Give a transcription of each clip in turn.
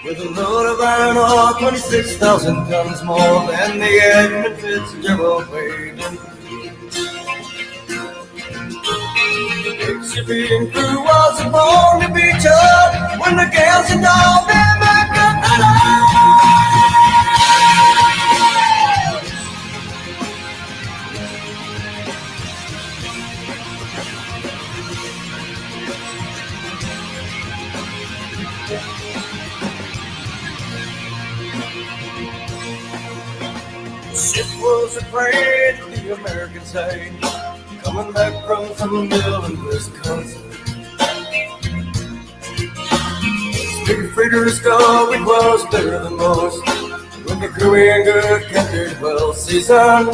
With a load of iron ore, 26,000 tons more than the Edmund Fitzgerald weighed in. The shipping crew was born to be tough when the gales and all them back up the The ship was afraid of the American side, coming back from some mill in Wisconsin. Big freighter skull, it was better than most, when the crew ain't good, captured, well seasoned.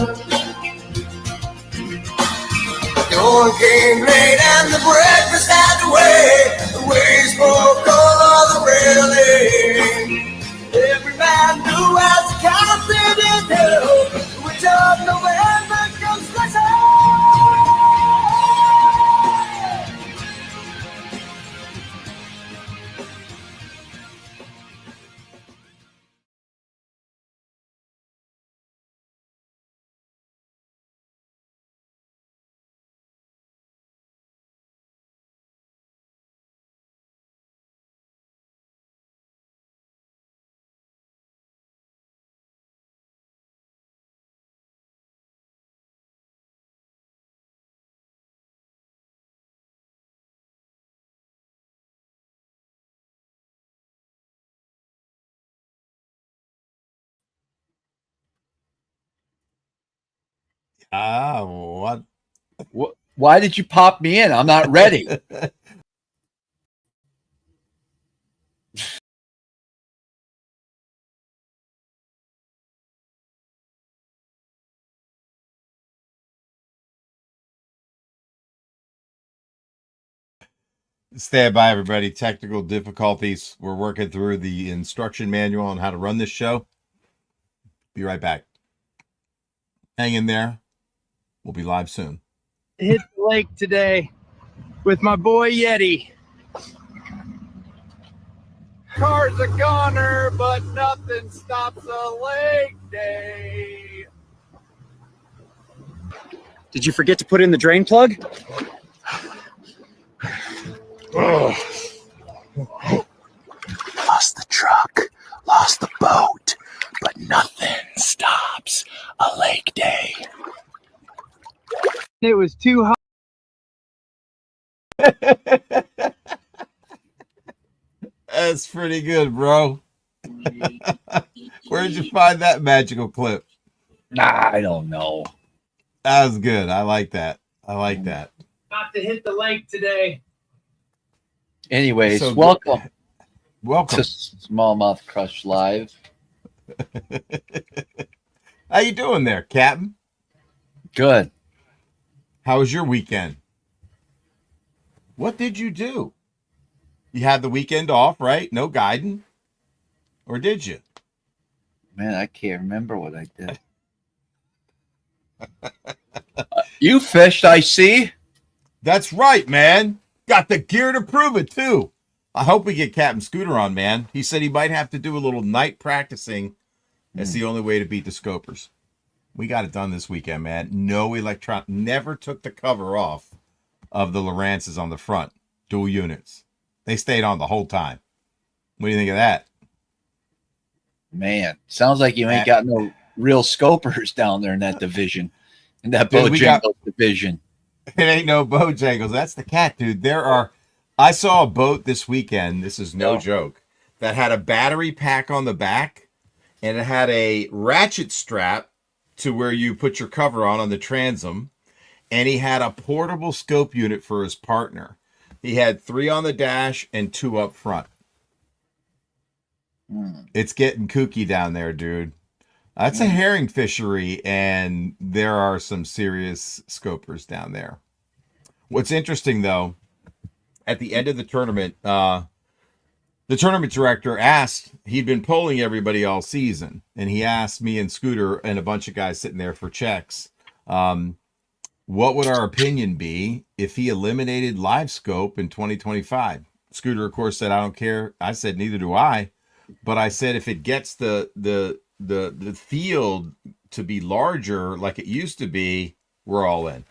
The oil came late and the breakfast had to wait. The way he spoke all the railing. Every man knew as the captain in hell, which of November comes rushing. What? Why did you pop me in? I'm not ready. Stand by, everybody. Technical difficulties. We're working through the instruction manual on how to run this show. Be right back. Hang in there. We'll be live soon. Hit the lake today with my boy Yeti. Car's a goner, but nothing stops a lake day. Did you forget to put in the drain plug? Lost the truck, lost the boat, but nothing stops a lake day. It was too hot. That's pretty good, bro. Where'd you find that magical clip? I don't know. That was good. I like that. I like that. About to hit the lake today. Anyways, So welcome Welcome. to SmallmouthCrush Live. How you doing there, Captain? Good. How was your weekend? What did you do? You had the weekend off, right? No guiding? Or did you? Man, I can't remember what I did. You fished, I see. That's right, man. Got the gear to prove it, too. I hope we get Captain Scooter on, man. He said he might have to do a little night practicing. That's the only way to beat the scopers. We got it done this weekend, man. No electron. Never took the cover off of the Lowrances on the front. Dual units. They stayed on the whole time. What do you think of that? Man, sounds like you ain't got no real scopers down there in that division. In that Dude, Bojangles division. It ain't no Bojangles. That's the cat, dude. I saw a boat this weekend. This is no joke. That had a battery pack on the back, and it had a ratchet strap to where you put your cover on the transom, and he had a portable scope unit for his partner. He had 3 on the dash and 2 up front. It's getting kooky down there, dude. That's a herring fishery, and there are some serious scopers down there. What's interesting, though, at the end of the tournament director asked, he'd been polling everybody all season, and he asked me and Scooter and a bunch of guys sitting there for checks, what would our opinion be if he eliminated live scope in 2025? Scooter, of course, said, I don't care. I said, neither do I. But I said, if it gets the field to be larger like it used to be, we're all in.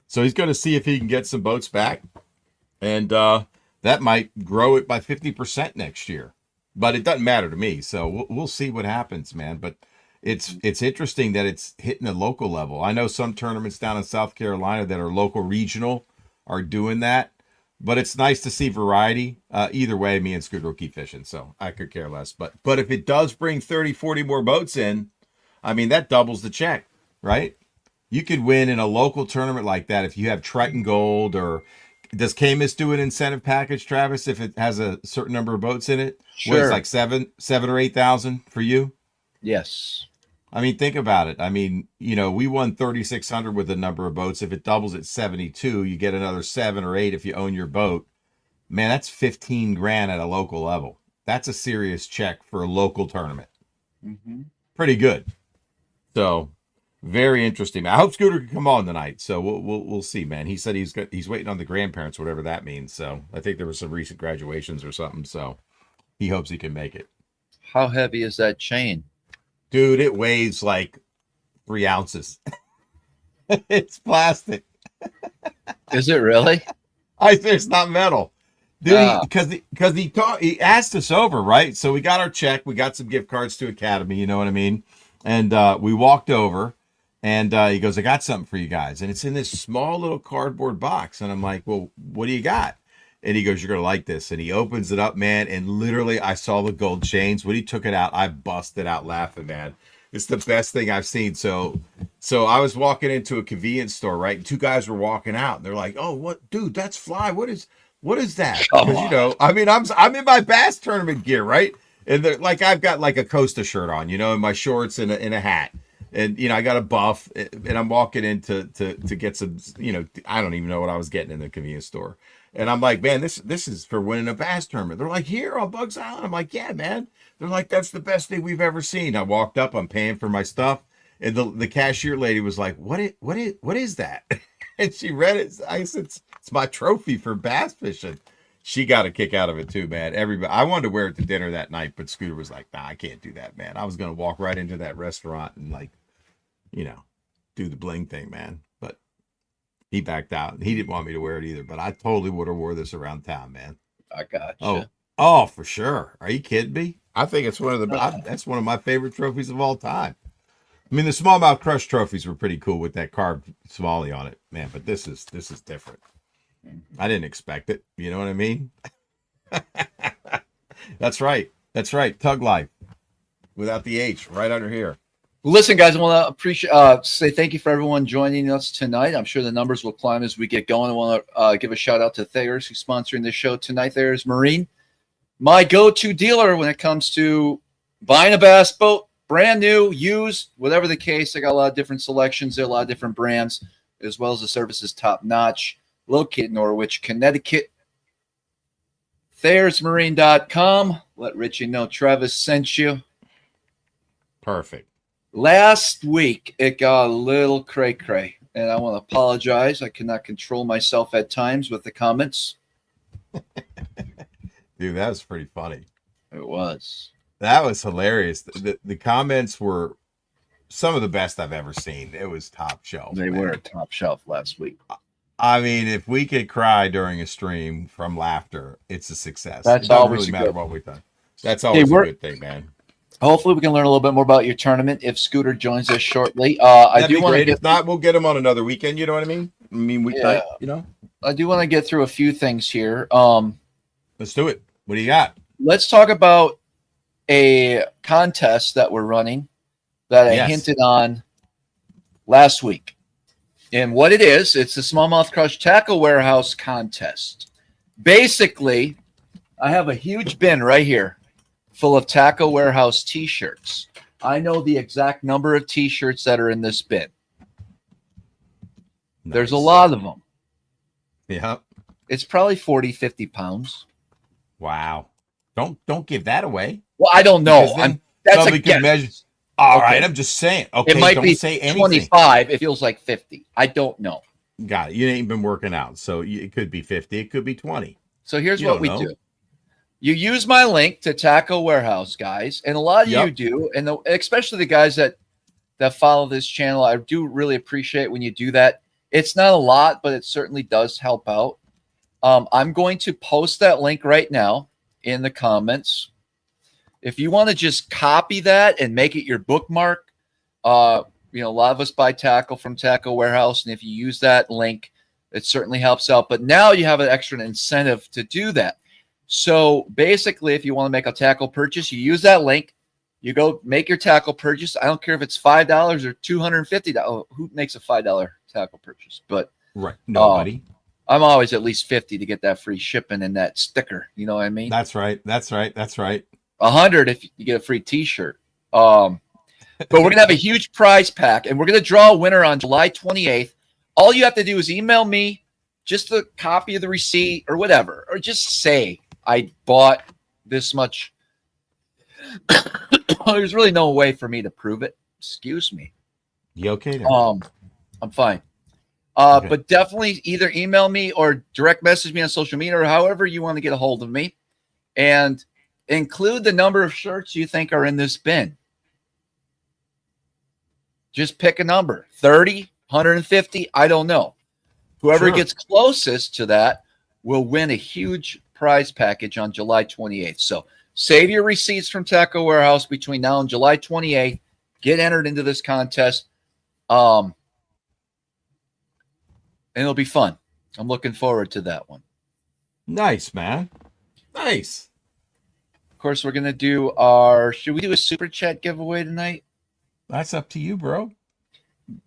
So he's going to see if he can get some boats back. And that might grow it by 50% next year. But it doesn't matter to me. So we'll see what happens, man. But it's interesting that it's hitting a local level. I know some tournaments down in South Carolina that are local regional are doing that. But it's nice to see variety. Either way, me and Scooter will keep fishing, so I could care less. But if it does bring 30, 40 more boats in, I mean, that doubles the check, right? You could win in a local tournament like that if you have Triton Gold, or does Camus do an incentive package, Travis, if it has a certain number of boats in it? Sure. What, it's like seven or 8,000 for you? Yes. I mean, think about it. I mean, you know, we won 3,600 with a number of boats. If it doubles at 72, you get another 7 or 8 if you own your boat. Man, that's 15 grand at a local level. That's a serious check for a local tournament. Mm-hmm. Pretty good. So, very interesting. I hope Scooter can come on tonight. So we'll see, man. He said he's waiting on the grandparents, whatever that means. So I think there were some recent graduations or something. So he hopes he can make it. How heavy is that chain? Dude, it weighs like 3 ounces. It's plastic. Is it really? It's not metal. Dude, because he asked us over, right? So we got our check. We got some gift cards to Academy, you know what I mean? And we walked over, and he goes, I got something for you guys. And it's in this small little cardboard box. And I'm like, well, what do you got? And he goes, you're going to like this. And he opens it up, man. And literally, I saw the gold chains. When he took it out, I busted out laughing, man. It's the best thing I've seen. So I was walking into a convenience store, right? And 2 guys were walking out. And they're like, oh, what? Dude, that's fly. What is that? Because, you know, I mean, I'm in my bass tournament gear, right? And they're like, I've got like a Costa shirt on, you know, and my shorts and a hat. And, you know, I got a buff. And I'm walking in to get some, you know, I don't even know what I was getting in the convenience store. And I'm like, man, this is for winning a bass tournament. They're like, here on Bugs Island. I'm like, yeah, man. They're like, that's the best thing we've ever seen. I walked up, I'm paying for my stuff. And the cashier lady was like, what is that? And she read it. I said, it's my trophy for bass fishing. She got a kick out of it too, man. Everybody, I wanted to wear it to dinner that night, but Scooter was like, nah, I can't do that, man. I was going to walk right into that restaurant and, like, you know, do the bling thing, man. But he backed out. He didn't want me to wear it either, but I totally would have wore this around town, man. I got you. Oh, for sure. Are you kidding me? I think it's that's one of my favorite trophies of all time. I mean, the smallmouth crush trophies were pretty cool with that carved smallie on it, man. But this is different. I didn't expect it. You know what I mean? That's right. That's right. Tug life without the H right under here. Listen, guys, I want to appreciate say thank you for everyone joining us tonight. I'm sure the numbers will climb as we get going. I want to give a shout out to Thayer's, who's sponsoring the show tonight. Thayer's Marine, my go-to dealer when it comes to buying a bass boat, brand new, used, whatever the case. They got a lot of different selections. There are a lot of different brands, as well as the service is top-notch. Located in Norwich, Connecticut. ThayersMarine.com. Let Richie know Travis sent you. Perfect. Last week, it got a little cray-cray, and I want to apologize. I cannot control myself at times with the comments. Dude, that was pretty funny. It was. That was hilarious. The comments were some of the best I've ever seen. It was top shelf. They man. were top shelf last week. I mean, if we could cry during a stream from laughter, it's a success. That's it doesn't always really a matter good what we've done. That's always a good thing, man. Hopefully, we can learn a little bit more about your tournament if Scooter joins us shortly. I do want to get. If not, we'll get him on another weekend. You know what I mean? I mean, weeknight. You know. I do want to get through a few things here. Let's do it. What do you got? Let's talk about a contest that we're running that I hinted on last week. And what it is, it's the Smallmouth Crush Tackle Warehouse contest. Basically, I have a huge bin right here full of Tackle Warehouse t-shirts. I know the exact number of t-shirts that are in this bin. Nice. There's a lot of them. Yeah. It's probably 40, 50 pounds. Wow. Don't give that away. Well, I don't know. That's a guess. Measure. All right, I'm just saying. Okay, it might don't be say anything. 25. It feels like 50. I don't know. Got it. You ain't been working out, so it could be 50. It could be 20. So here's You what don't we know. do. You use my link to Taco Warehouse, guys, and a lot of you Yep. do, and especially the guys that follow this channel. I do really appreciate when you do that. It's not a lot, but it certainly does help out. I'm going to post that link right now in the comments. If you want to just copy that and make it your bookmark, a lot of us buy tackle from Taco Warehouse, and if you use that link, it certainly helps out. But now you have an extra incentive to do that. So basically, if you want to make a tackle purchase, you use that link. You go make your tackle purchase. I don't care if it's $5 or $250. Oh, who makes a $5 tackle purchase? But Right. Nobody. I'm always at least 50 to get that free shipping and that sticker. You know what I mean? That's right. That's right. That's right. 100 if you get a free T-shirt. But we're gonna have a huge prize pack, and we're gonna draw a winner on July 28th. All you have to do is email me just a copy of the receipt or whatever, or just say I bought this much. There's really no way for me to prove it. Excuse me. You okay there? I'm fine. Okay. But definitely either email me or direct message me on social media or however you want to get a hold of me, and include the number of shirts you think are in this bin. Just pick a number, 30, 150, I don't know. Whoever Sure. gets closest to that will win a huge prize package on July 28th. So save your receipts from Taco Warehouse between now and July 28th. Get entered into this contest. And it'll be fun. I'm looking forward to that one. Nice, man. Nice. Of course, we're going to do should we do a super chat giveaway tonight? That's up to you, bro.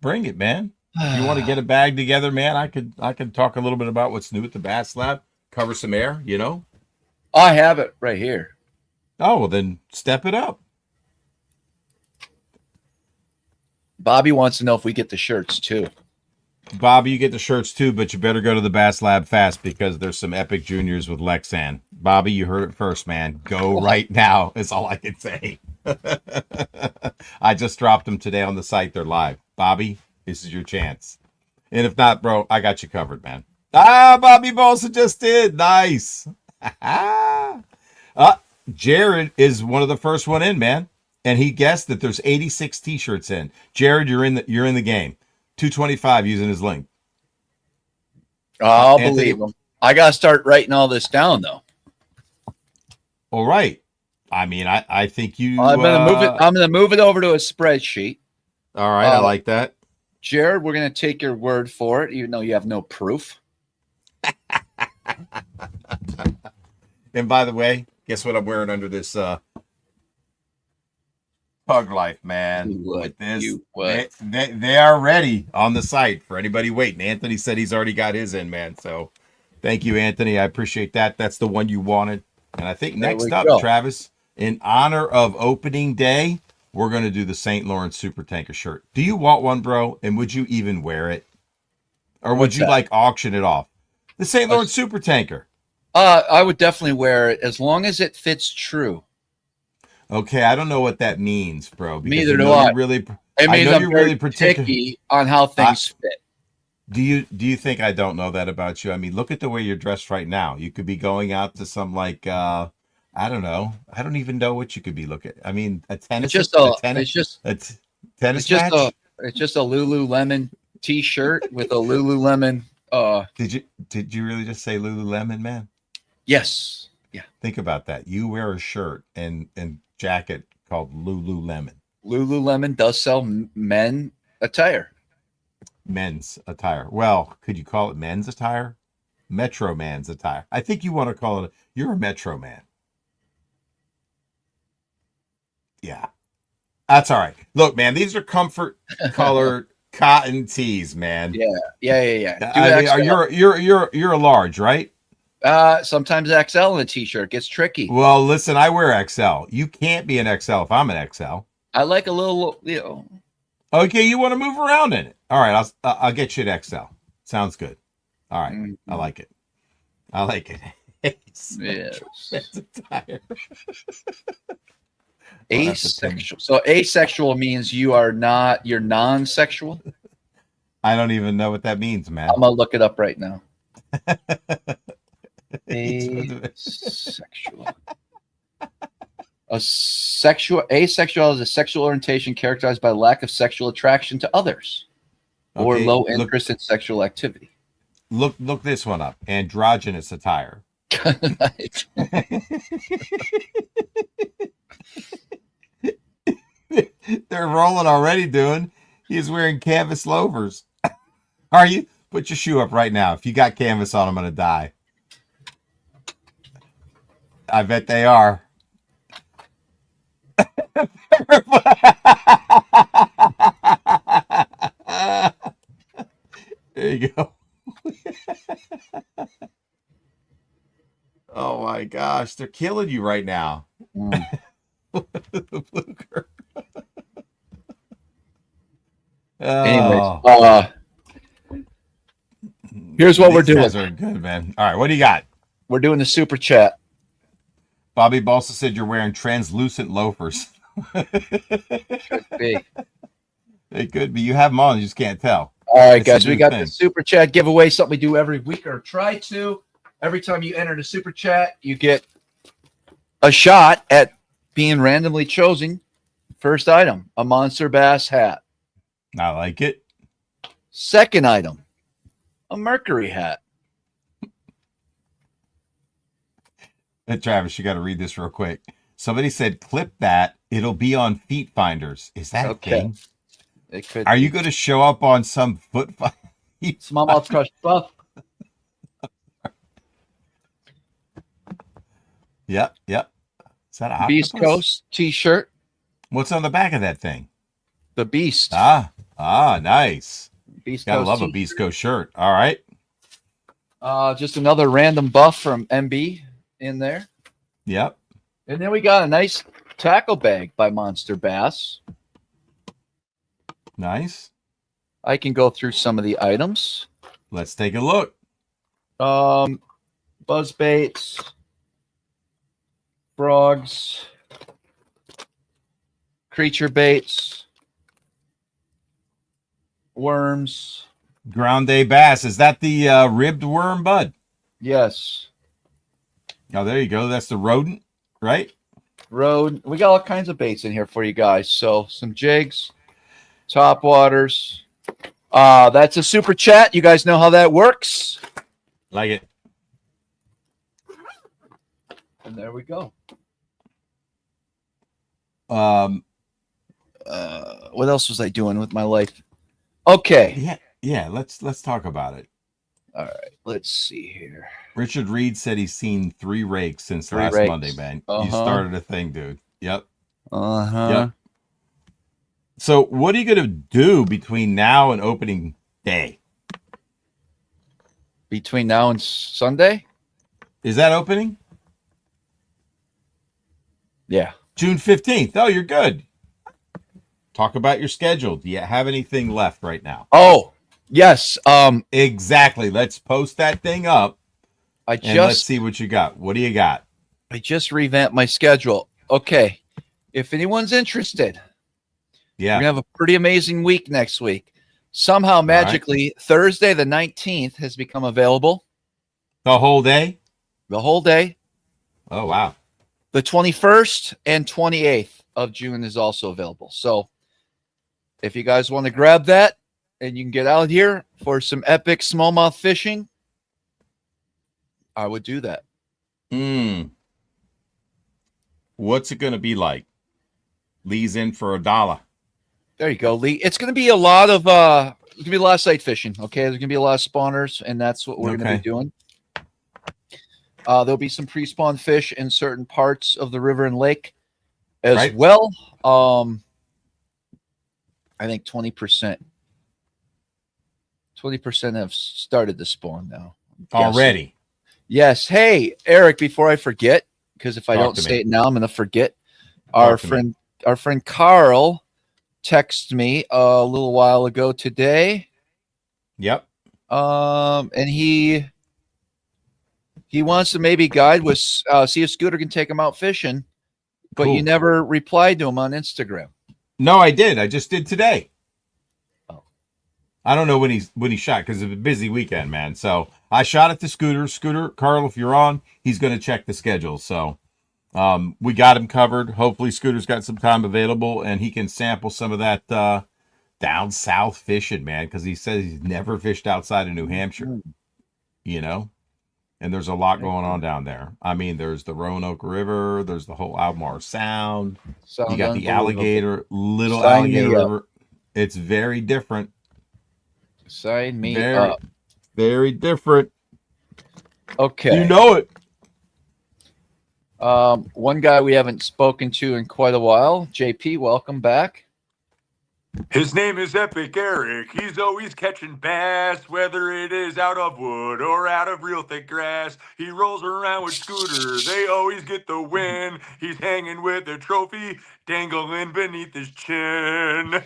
Bring it, man. You want to get a bag together, man? I could talk a little bit about what's new at the Bass Lab. Cover some air, you know? I have it right here. Oh, well, then step it up. Bobby wants to know if we get the shirts too. Bobby, you get the shirts too, but you better go to the Bass Lab fast because there's some epic juniors with Lexan. Bobby, you heard it first, man. Go right now is all I can say. I just dropped them today on the site. They're live. Bobby, this is your chance. And if not, bro, I got you covered, man. Bobby Bolsa just did. Nice. Jared is one of the first one in, man. And he guessed that there's 86 t-shirts in. Jared, you're in the game. 225 using his link. I'll believe him. I gotta start writing all this down though. All right. I mean, I think you. I'm gonna move it over to a spreadsheet. All right, I like that. Jared, we're gonna take your word for it, even though you have no proof. And by the way, guess what I'm wearing under this Pug Life, man. With this, they are ready on the site for anybody waiting. Anthony said he's already got his in, man. So thank you, Anthony. I appreciate that. That's the one you wanted. And I think next up, Travis, in honor of opening day, we're going to do the St. Lawrence Super Tanker shirt. Do you want one, bro? And would you even wear it? Or would you like auction it off? The St. Lawrence Super Tanker. I would definitely wear it as long as it fits true. Okay, I don't know what that means, bro. Neither do I. It means I'm very picky on how things fit. Do you think I don't know that about you? I mean, look at the way you're dressed right now. You could be going out to some I don't know. I don't even know what you could be looking. I mean, a tennis. It's just a It's just a Lululemon t-shirt with a Lululemon. Did you really just say Lululemon, man? Yes. Yeah. Think about that. You wear a shirt and jacket called Lululemon. Lululemon does sell men attire. Men's attire. Well, could you call it men's attire? Metro Man's attire. I think you want to call it. You're a Metro Man. Yeah, that's all right. Look, man, these are comfort colored cotton tees, man. Yeah. You're a large, right? Sometimes XL in a t-shirt gets tricky. Well, listen, I wear XL. You can't be an XL if I'm an XL. I like a little, Okay, you want to move around in it. All right, I'll get you an XL. Sounds good. All right, I like it. I like it. Yes. That's a tire. Asexual. So asexual means you're non-sexual. I don't even know what that means, man. I'm gonna look it up right now. Asexual. Asexual is a sexual orientation characterized by lack of sexual attraction to others or Okay, low interest in sexual activity. Look this one up. Androgynous attire. Right. They're rolling already, doing. He's wearing canvas loafers. Are you? Put your shoe up right now. If you got canvas on, I'm going to die. I bet they are. There you go. Oh my gosh, they're killing you right now. The fluker. Anyways, here's what we're doing. These guys are good, man. All right, what do you got? We're doing the super chat. Bobby Balsa said you're wearing translucent loafers. Could be. They could be. You have them on, you just can't tell. All right, It's guys, a we new got thing. the super chat giveaway, something we do every week or try to. Every time you enter the super chat, you get a shot at being randomly chosen. First item, a Monster Bass hat. I like it. Second item, a Mercury hat. Hey, Travis, you got to read this real quick. Somebody said, clip that. It'll be on Feet Finders. Is that a thing? It could. Are you going to show up on some foot find? SmallmouthCrush buff? Yep. Is that an Beast octopus? Coast T-shirt. What's on the back of that thing? The Beast. Nice. Beast Gotta Coast love a T-shirt. Beast Coast shirt. All right. Just another random buff from MB in there. Yep. And then we got a nice tackle bag by Monster Bass. Nice. I can go through some of the items. Let's take a look. Buzz baits, frogs, creature baits, worms. Ground Day Bass. Is that the ribbed worm, bud? Yes. Oh, there you go. That's the rodent, right? Road. We got all kinds of baits in here for you guys. So some jigs, top waters. That's a super chat. You guys know how that works. Like it. And there we go. What What else was I doing with my life? Okay. Yeah. Let's talk about it. All right. Let's see here. Richard Reed said he's seen 3 rakes since Three last rakes. Monday, man. Uh-huh. You started a thing, dude. Yep. Uh-huh. Yep. So what are you gonna do between now and opening day? Between now and Sunday? Is that opening? Yeah. June 15th. Oh, you're good. Talk about your schedule. Do you have anything left right now? Oh, yes. Exactly. Let's post that thing up I and let's just see what you got. What do you got? revamped my schedule. Okay. If anyone's interested, we're Yeah. gonna have a pretty amazing week next week. Somehow magically, Thursday the 19th has become available. The whole day? The whole day. Oh, wow. The 21st and 28th of June is also available. So if you guys want to grab that and you can get out here for some epic smallmouth fishing, I would do that. What's it going to be like? Lee's in for $1. There you go, Lee. It's going to be a lot of sight fishing. Okay, there's going to be a lot of spawners, and that's what we're going to be doing. There'll be some pre-spawn fish in certain parts of the river and lake as well. I think 20% have started to spawn now. Already? Yes. Hey, Eric, before I forget, because if I Talk don't to say me. it now, I'm going to forget. Our friend Carl texted me a little while ago today. Yep. And he wants to maybe guide with see if Scooter can take him out fishing, but Cool. you never replied to him on Instagram. No, I did. I just did today. Oh. I don't know when he shot because it was a busy weekend, man. So I shot it to Scooter. Scooter, Carl, if you're on, he's going to check the schedule. So we got him covered. Hopefully, Scooter's got some time available and he can sample some of that down south fishing, man, because he says he's never fished outside of New Hampshire. You know, and there's a lot going on down there. I mean, there's the Roanoke River, there's the whole Albemarle Sound. You got the little alligator river. It's very different. Sign me Very, up. very different. Okay. You know it. One guy we haven't spoken to in quite a while. JP, welcome back. His name is Epic Eric. He's always catching bass, whether it is out of wood or out of real thick grass. He rolls around with Scooter. They always get the win. He's hanging with a trophy dangling beneath his chin.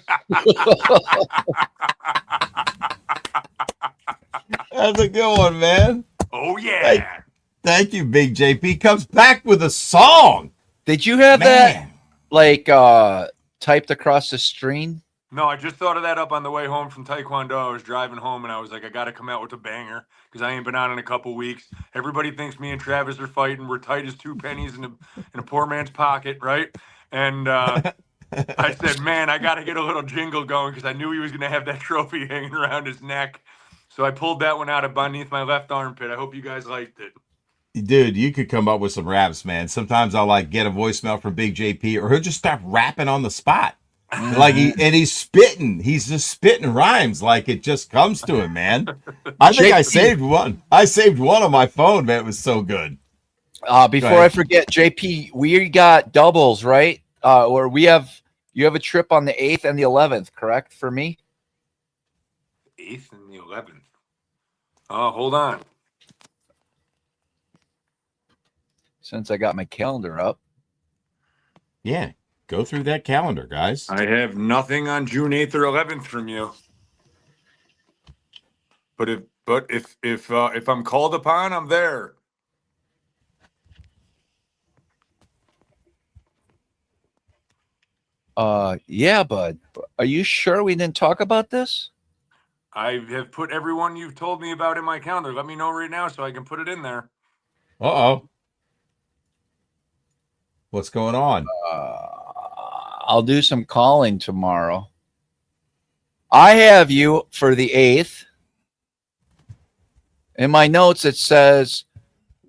That's a good one, man. Oh, yeah. Thank you, Big JP. Comes back with a song. Did you have that typed across the screen? No, I just thought of that up on the way home from Taekwondo. I was driving home and I was like, I got to come out with a banger because I ain't been on in a couple weeks. Everybody thinks me and Travis are fighting. We're tight as two pennies in a poor man's pocket, right? And I said, man, I got to get a little jingle going because I knew he was going to have that trophy hanging around his neck. So I pulled that one out of beneath my left armpit. I hope you guys liked it. Dude, you could come up with some raps, man. Sometimes I'll get a voicemail from Big JP or he'll just start rapping on the spot. He's spitting. He's just spitting rhymes like it just comes to him, man. I think I saved one. I saved one on my phone, man. It was so good. Before I forget, JP, we got doubles, right? Or you have a trip on the 8th and the 11th, correct? For me? 8th and the 11th. Oh, hold on. Since I got my calendar up. Yeah. Go through that calendar, guys. I have nothing on June 8th or 11th from you. But if I'm called upon, I'm there. Yeah, bud. Are you sure we didn't talk about this? I have put everyone you've told me about in my calendar. Let me know right now so I can put it in there. Uh-oh. What's going on? I'll do some calling tomorrow. I have you for the 8th. In my notes, it says,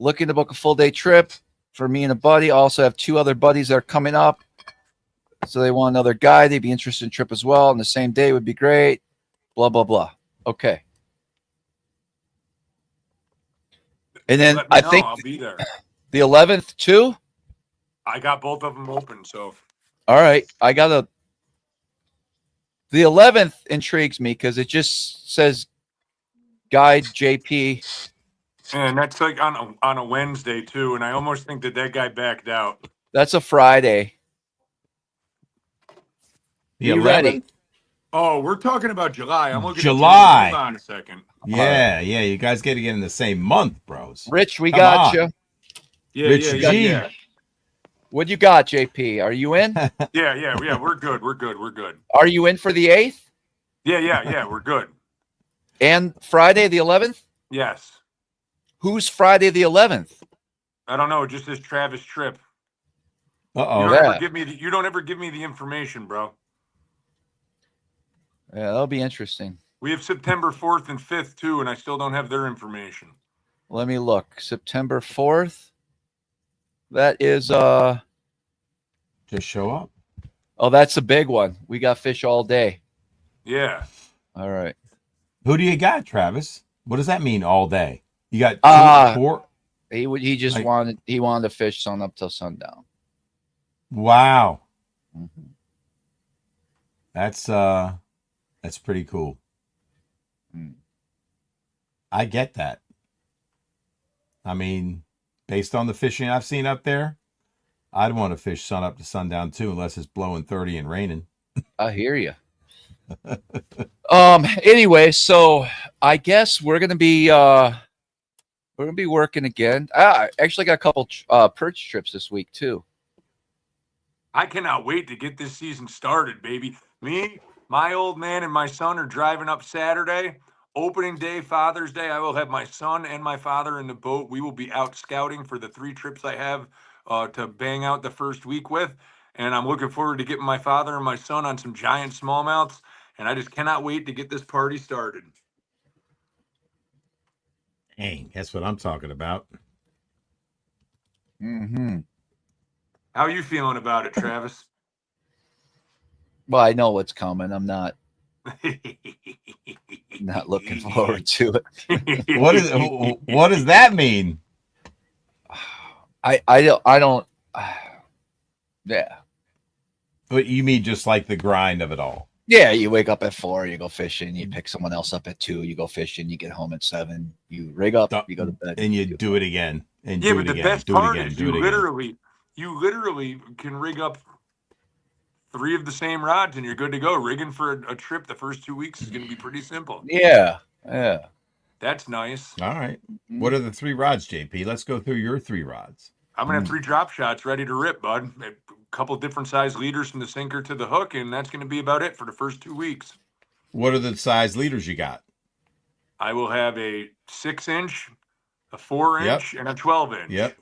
looking to book a full day trip for me and a buddy. Also have 2 other buddies that are coming up. So they want another guy. They'd be interested in trip as well. And the same day would be great. Blah, blah, blah. Okay. And then I think I'll be there. The 11th too? I got both of them open, so. All right. The 11th intrigues me because it just says guide JP. And that's like on a Wednesday too, and I almost think that guy backed out. That's a Friday. You ready? Oh, we're talking about July. I'm looking July. Hold on a second. Yeah. You guys got to get in the same month, bros. Rich, we got you. Yeah. What you got, JP? Are you in? Yeah. We're good. Are you in for the 8th? Yeah. We're good. And Friday the 11th? Yes. Who's Friday the 11th? I don't know. It just says Travis Tripp. Uh-oh. You don't ever give me the information, bro. Yeah, that'll be interesting. We have September 4th and 5th too, and I still don't have their information. Let me look. September 4th. That is Just show up. Oh, that's a big one. We got fish all day. Yeah. All right. Who do you got, Travis? What does that mean all day? You got 4? He just wanted to fish sun up till sundown. Wow. Mm-hmm. That's pretty cool. I get that. I mean, based on the fishing I've seen up there, I'd want to fish sun up to sundown too, unless it's blowing 30 and raining. I hear you. Anyway, so I guess we're gonna be working again. I actually got a couple perch trips this week too. I cannot wait to get this season started, baby. Me, My old man and my son are driving up Saturday. Opening day, Father's Day, I will have my son and my father in the boat. We will be out scouting for the 3 trips I have to bang out the first week with. And I'm looking forward to getting my father and my son on some giant smallmouths. And I just cannot wait to get this party started. Dang, that's what I'm talking about. Mm-hmm. How are you feeling about it, Travis? Well, I know what's coming. I'm not looking forward to it. What does that mean? I don't. Yeah. But you mean just like the grind of it all? Yeah, you wake up at 4, you go fishing, you pick someone else up at 2, you go fishing, you get home at 7, you rig up, you go to bed, and you do it again. And yeah, do but it the again, best do it part again, is do you it again. literally can rig up 3 of the same rods and you're good to go. Rigging for a trip the first 2 weeks is going to be pretty simple. Yeah. That's nice. All right. What are the 3 rods, JP? Let's go through your 3 rods. I'm going to have 3 drop shots ready to rip, bud. A couple different size leaders from the sinker to the hook, and that's going to be about it for the first 2 weeks. What are the size leaders you got? I will have a 6-inch, a 4-inch, and a 12-inch. Yep.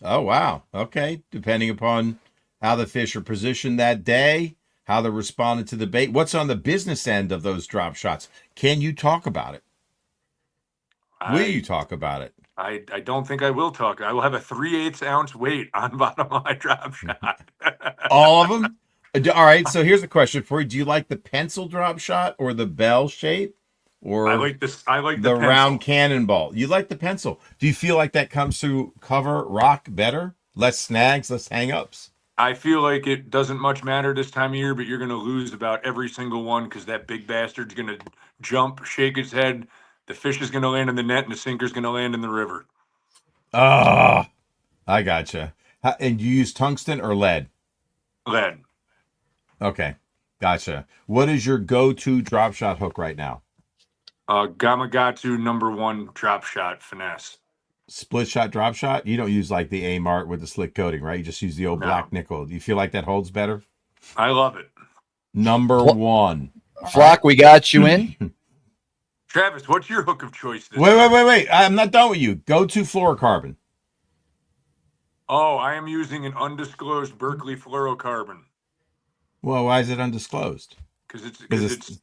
Oh, wow. Okay. Depending upon how the fish are positioned that day, how they're responding to the bait. What's on the business end of those drop shots? Can you talk about it? Will you talk about it? I don't think I will talk. I will have a 3/8 ounce weight on bottom of my drop shot. All of them? All right. So here's a question for you. Do you like the pencil drop shot or the bell shape? Or I like this. I like the the round cannonball. You like the pencil. Do you feel like that comes through cover rock better? Less snags, less hangups? I feel like it doesn't much matter this time of year, but you're going to lose about every single one because that big bastard's going to jump, shake his head. The fish is going to land in the net, and the sinker's going to land in the river. Oh, I gotcha. And you use tungsten or lead? Lead. Okay, gotcha. What is your go-to drop shot hook right now? Gamakatsu #1 drop shot finesse. Split shot drop shot? You don't use like the A-Mart with the slick coating, right? You just use the old black nickel. Do you feel like that holds better? I love it. #1. Flock, we got you in. Travis, what's your hook of choice this Wait. I'm not done with you. Go to fluorocarbon. Oh, I am using an undisclosed Berkeley fluorocarbon. Well, why is it undisclosed? Because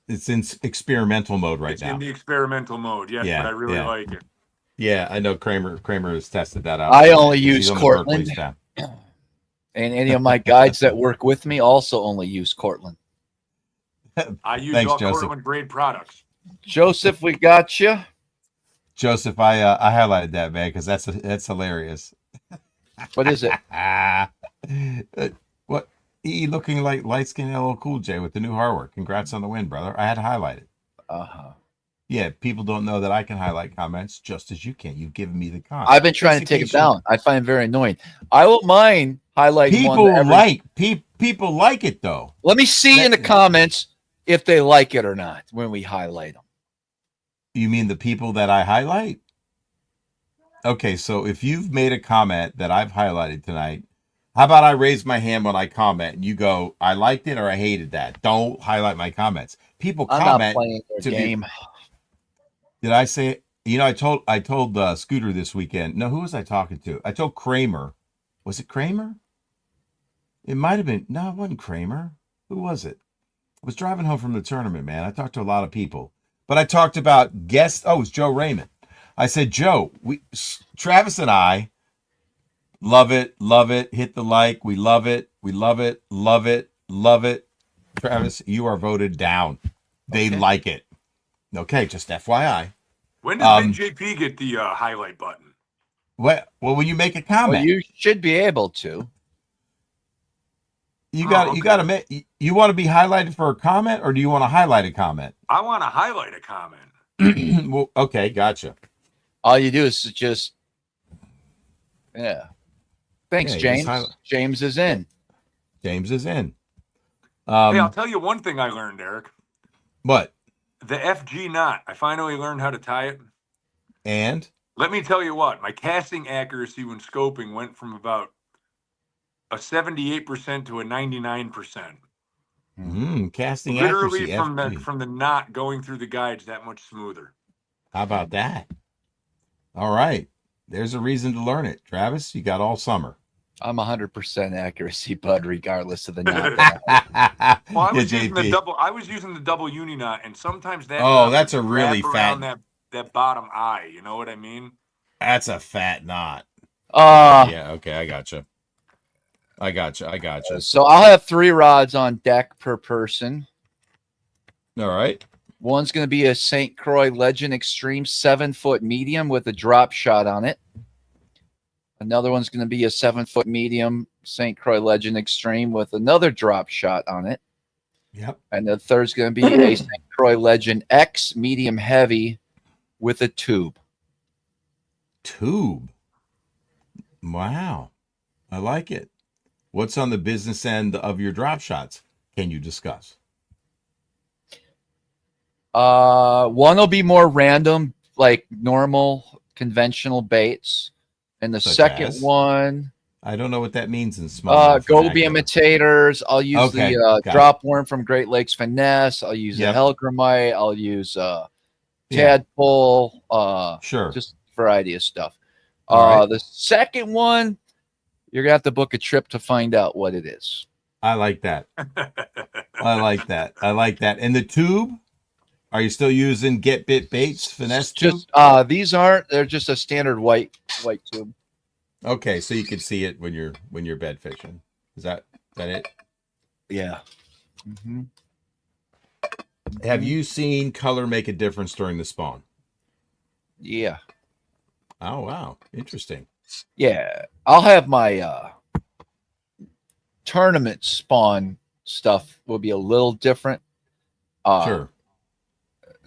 it's in experimental mode right now. In the experimental mode, yes, but I really like it. Yeah, I know Kramer has tested that out. I only use Cortland. And any of my guides that work with me also only use Cortland. I use Thanks, all Joseph. Cortland grade products. Joseph, we got you. Joseph, I highlighted that, man, because that's hilarious. What is it? What? Looking like light-skinned LL Cool J with the new hardware. Congrats on the win, brother. I had to highlight it. Yeah, people don't know that I can highlight comments just as you can. You've given me the comment. I've been trying to take it down. I find it very annoying. I won't mind highlighting people like it though. Let me see in the comments if they like it or not when we highlight them. You mean the people that I highlight? Okay, so if you've made a comment that I've highlighted tonight, how about I raise my hand when I comment and you go, I liked it or I hated that. Don't highlight my comments. People comment. I'm not playing their game. Did I say? You know, I told Scooter this weekend. No, who was I talking to? I told Kramer. Was it Kramer? It might have been. No, it wasn't Kramer. Who was it? I was driving home from the tournament, man. I talked to a lot of people, but I talked about guests. Oh, it was Joe Raymond. I said, Joe, Travis and I love it. Hit the like. We love it. Love it. Travis, you are voted down. They like it. Okay, just FYI. When does Big JP get the highlight button? Well, when you make a comment, well, you should be able to. You got to make. You want to be highlighted for a comment, or do you want to highlight a comment? I want to highlight a comment. Well, okay, gotcha. All you do is just, Thanks, James. James is in. James is in. Hey, I'll tell you one thing I learned, Eric. What? The FG knot. I finally learned how to tie it. And? Let me tell you what. My casting accuracy when scoping went from about a 78% to a 99%. Casting Literally accuracy. from the knot going through the guides that much smoother. How about that? All right. There's a reason to learn it. Travis, you got all summer. I'm 100% accuracy, bud, regardless of the knot. Well, I was Yeah, using the JP. double. I was using the double uni knot, and sometimes that. Oh, knot that's would a really wrap around fat. that bottom eye. You know what I mean? That's a fat knot. Yeah, okay, I gotcha. So I'll have 3 rods on deck per person. All right. One's going to be a St. Croix Legend Extreme 7-foot medium with a drop shot on it. Another one's going to be a 7-foot medium St. Croix Legend Extreme with another drop shot on it. Yep. And the third's going to be a St. Croix Legend X medium heavy with a tube. Tube. Wow. I like it. What's on the business end of your drop shots? Can you discuss? One will be more random, like normal conventional baits. And the Such second as? one, I don't know what that means in small. goby imitators. I'll use the got drop worm from Great Lakes Finesse. I'll use Yep. a Hellgrammite. I'll use tadpole. Sure. Just variety of stuff. All right. The second one, you're gonna have to book a trip to find out what it is. I like that. I like that. And the tube? Are you still using Get Bit Baits finesse tube? Just these aren't. They're just a standard white tube. Okay, so you can see it when you're bed fishing. Is that it? Yeah. Mm-hmm. Have you seen color make a difference during the spawn? Yeah. Oh wow, interesting. Yeah. I'll have my tournament spawn stuff will be a little different. Sure.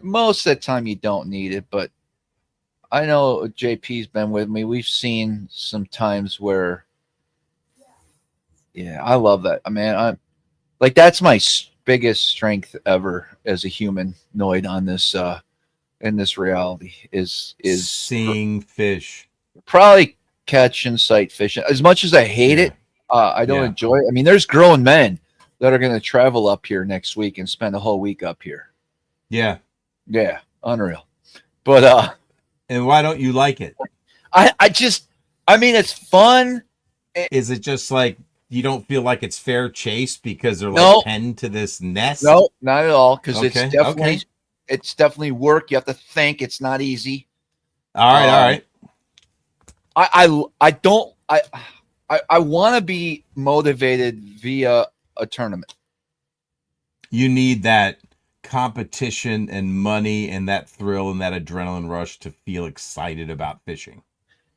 Most of the time you don't need it, but I know JP's been with me. We've seen some times where, yeah, I love that. I mean, I'm like, that's my biggest strength ever as a humanoid on this, in this reality is seeing fish. Probably catch and sight fishing. As much as I hate it, I don't enjoy it. I mean, there's grown men that are going to travel up here next week and spend a whole week up here. Yeah. Yeah. Unreal. But, and why don't you like it? I mean, it's fun. Is it just like you don't feel like it's fair chase because they're like pinned to this nest? No, not at all. Because it's definitely work. You have to think. It's not easy. All right. I want to be motivated via a tournament. You need that competition and money and that thrill and that adrenaline rush to feel excited about fishing.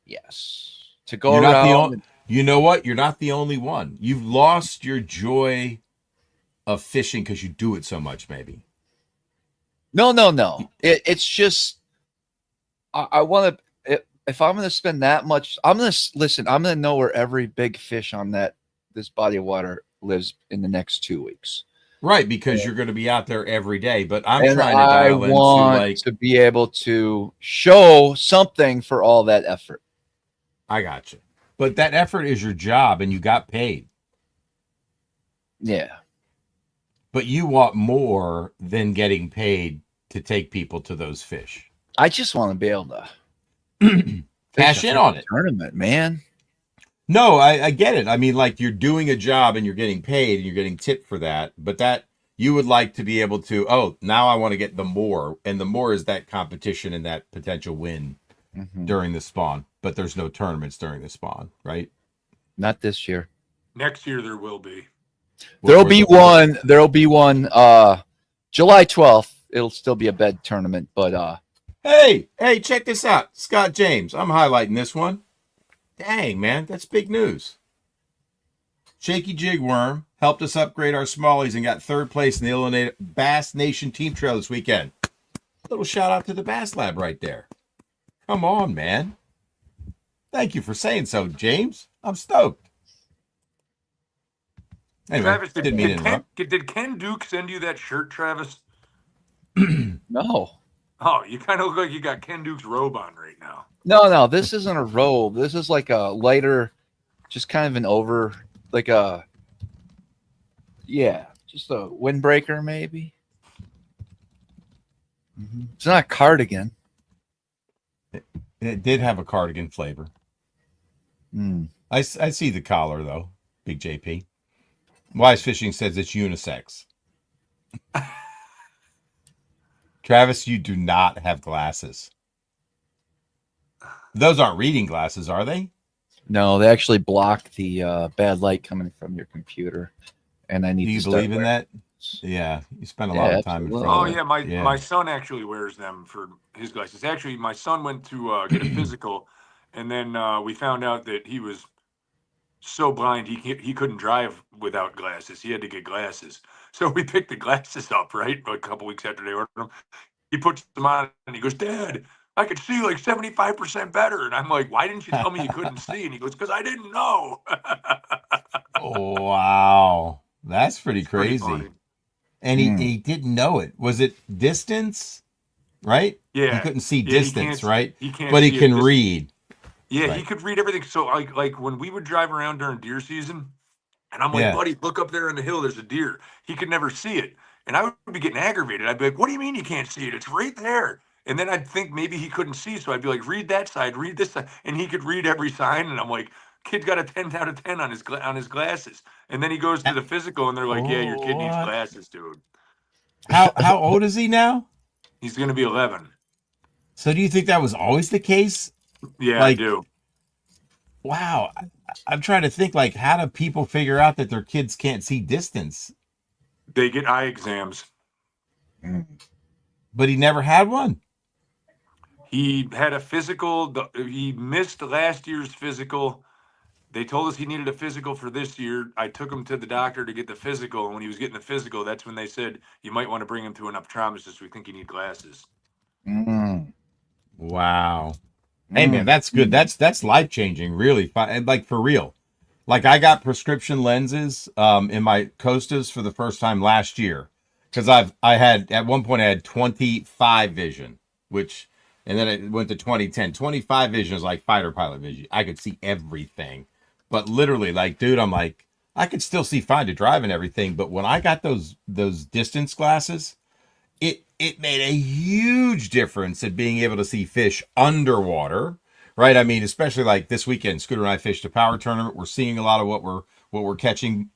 Yes. To go around. You know what? You're not the only one. You've lost your joy of fishing because you do it so much, maybe. No. It's just I want to. If I'm going to spend that much, I'm going to know where every big fish on this body of water lives in the next 2 weeks. Right, because you're going to be out there every day. But I want to be able to show something for all that effort. I got you. But that effort is your job, and you got paid. Yeah. But you want more than getting paid to take people to those fish. I just want to be able to cash in on it. Tournament, man. No, I get it. I mean, like, you're doing a job and you're getting paid and you're getting tipped for that. But that you would like to be able to, now I want to get the more. And the more is that competition and that potential win during the spawn. But there's no tournaments during the spawn, right? Not this year. Next year there will be. There'll be one. July 12th. It'll still be a bed tournament, but Hey, check this out. Scott James. I'm highlighting this one. Dang, man, that's big news. Shaky Jig Worm helped us upgrade our smallies and got third place in the Illinois Bass Nation Team Trail this weekend. Little shout out to the Bass Lab right there. Come on, man. Thank you for saying so, James. I'm stoked. Anyway, Travis, didn't mean to interrupt. Did Ken Duke send you that shirt, Travis? No. Oh, you kind of look like you got Ken Duke's robe on right now. No, this isn't a robe. This is like a lighter, just kind of an over, like a, Just a windbreaker, maybe. It's not a cardigan. It did have a cardigan flavor. I see the collar, though, Big JP. Wise Fishing says it's unisex. Travis, you do not have glasses. Those aren't reading glasses, are they? No, they actually block the bad light coming from your computer. And I need Do you to believe in wearing that? Yeah, you spend a lot of time in front Oh of it. yeah, my son actually wears them for his glasses. Actually, my son went to get a physical, and then we found out that he was so blind he couldn't drive without glasses. He had to get glasses. So we picked the glasses up, right? A couple weeks after they ordered them. He puts them on and he goes, "Dad, I could see like 75% better." And I'm like, "Why didn't you tell me you couldn't see?" And he goes, "Because I didn't know." Oh, wow. That's pretty Pretty crazy. funny. And he didn't know it. Was it distance? Right? Yeah. He couldn't see Yeah, distance, right? He can't But he see can it. read. Yeah, Right. he could read everything. So like when we would drive around during deer season, and I'm like, Yeah. "Buddy, look up there in the hill, there's a deer." He could never see it. And I would be getting aggravated. I'd be like, "What do you mean you can't see it? It's right there." And then I'd think maybe he couldn't see. So I'd be like, "Read that side, read this side." And he could read every sign. And I'm like, "Kid got a 10 out of 10 on his glasses." And then he goes to the physical and they're like, "Yeah, your kid needs What? glasses, dude." How old is he now? He's going to be 11. So do you think that was always the case? Yeah, Like- I do. Wow. I'm trying to think, like, how do people figure out that their kids can't see distance? They get eye exams. But he never had one. He had a physical. He missed last year's physical. They told us he needed a physical for this year. I took him to the doctor to get the physical. And when he was getting the physical, that's when they said, "You might want to bring him to an optometrist. We think you need glasses." Wow. Hey man, that's good. That's life changing, really. Like for real. Like I got prescription lenses in my Costas for the first time last year because I had at one point I had 25 vision, and then it went to 2010. 25 vision is like fighter pilot vision. I could see everything, but literally, like, dude, I'm like, I could still see fine to drive and everything, but when I got those distance glasses, it made a huge difference in being able to see fish underwater, right? I mean, especially like this weekend, Scooter and I fished a power tournament. We're seeing a lot of what we're catching,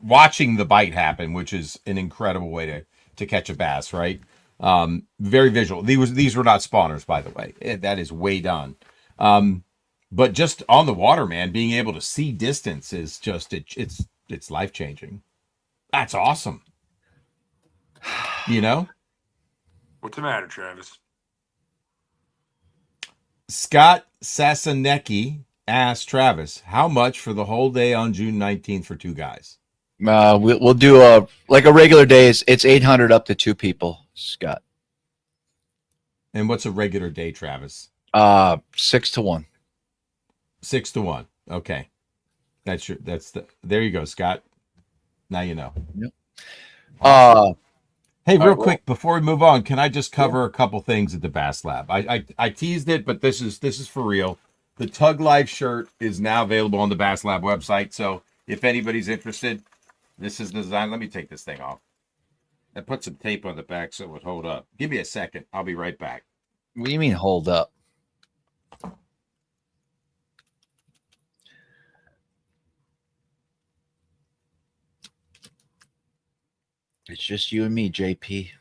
watching the bite happen, which is an incredible way to catch a bass, right? Very visual. These were not spawners, by the way. That is way done. But just on the water, man, being able to see distance is just it's life changing. That's awesome. You know. What's the matter, Travis? Scott Sasanecki asked Travis, "How much for the whole day on June 19th for two guys?" We'll do a regular days. It's 800 up to two people, Scott. And what's a regular day, Travis? 6 to 1. 6 to 1. Okay. There you go, Scott. Now you know. Yep. Hey, real quick before we move on, can I just cover a couple things at the Bass Lab? I teased it, but this is for real. The Tug Life shirt is now available on the Bass Lab website. So if anybody's interested, this is the design. Let me take this thing off. I put some tape on the back so it would hold up. Give me a second. I'll be right back. What do you mean hold up? It's just you and me, JP.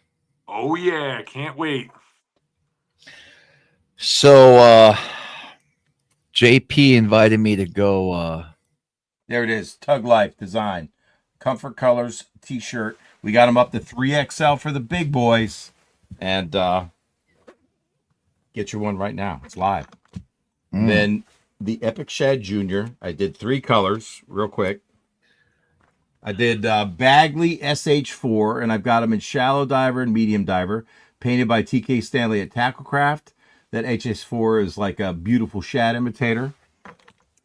Oh yeah, can't wait. So JP invited me to go There it is. Tug Life design. Comfort Colors t-shirt. We got them up to 3XL for the big boys. And get your one right now. It's live. Then the Epic Shad Junior. I did 3 colors real quick. I did Bagley SH4, and I've got them in Shallow Diver and Medium Diver, painted by TK Stanley at Tacklecraft. That HS4 is like a beautiful shad imitator.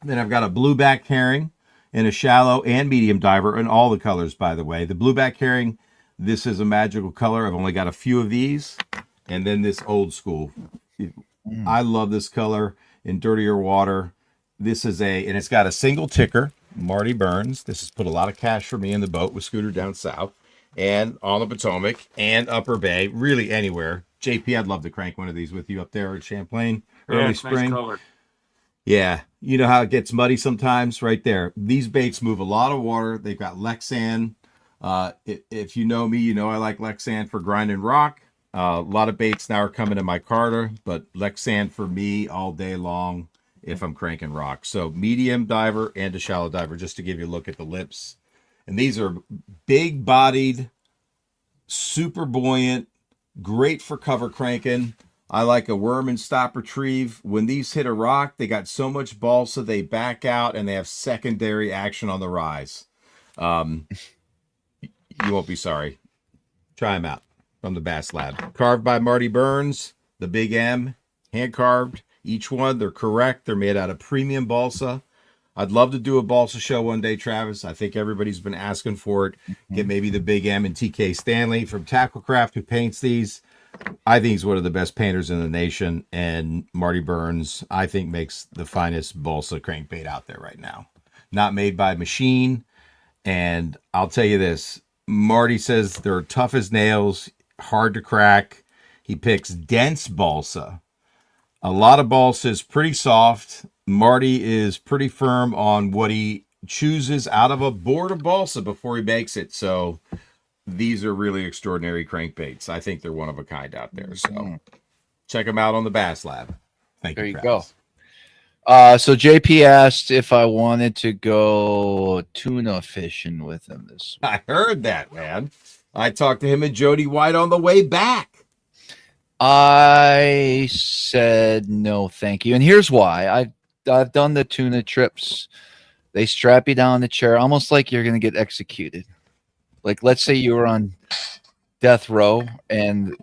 Then I've got a Blueback Herring in a Shallow and Medium Diver, in all the colors, by the way. The Blueback Herring, this is a magical color. I've only got a few of these. And then this Old School. I love this color in dirtier water. This is and it's got a single ticker. Marty Burns. This has put a lot of cash for me in the boat with Scooter down south. and on the Potomac and Upper Bay, really anywhere. JP, I'd love to crank one of these with you up there at Champlain early it's spring. nice color. Yeah, you know how it gets muddy sometimes, right there. These baits move a lot of water. They've got Lexan. If you know me, you know I like Lexan for grinding rock. A lot of baits now are coming in my Carter, but Lexan for me all day long if I'm cranking rock. So medium diver and a shallow diver, just to give you a look at the lips. And these are big-bodied, super buoyant, great for cover cranking. I like a worm and stop retrieve. When these hit a rock, they got so much balsa, they back out and they have secondary action on the rise. You won't be sorry. Try them out from the Bass Lab. Carved by Marty Burns, the Big M, hand carved. Each one, they're correct. They're made out of premium balsa. I'd love to do a balsa show one day, Travis. I think everybody's been asking for it. Get maybe the Big M and TK Stanley from Tacklecraft who paints these. I think he's one of the best painters in the nation, and Marty Burns, I think, makes the finest balsa crankbait out there right now. Not made by machine, and I'll tell you this, Marty says they're tough as nails, hard to crack. He picks dense balsa. A lot of balsa is pretty soft. Marty is pretty firm on what he chooses out of a board of balsa before he makes it, so these are really extraordinary crankbaits. I think they're one of a kind out there. So check them out on the Bass Lab. Thank you. There you Travis. go. So JP asked if I wanted to go tuna fishing with him this week. I heard that, man. I talked to him and Jody White on the way back. I said no, thank you. And here's why. I've done the tuna trips. They strap you down in the chair, almost like you're going to get executed. Like, let's say you were on death row and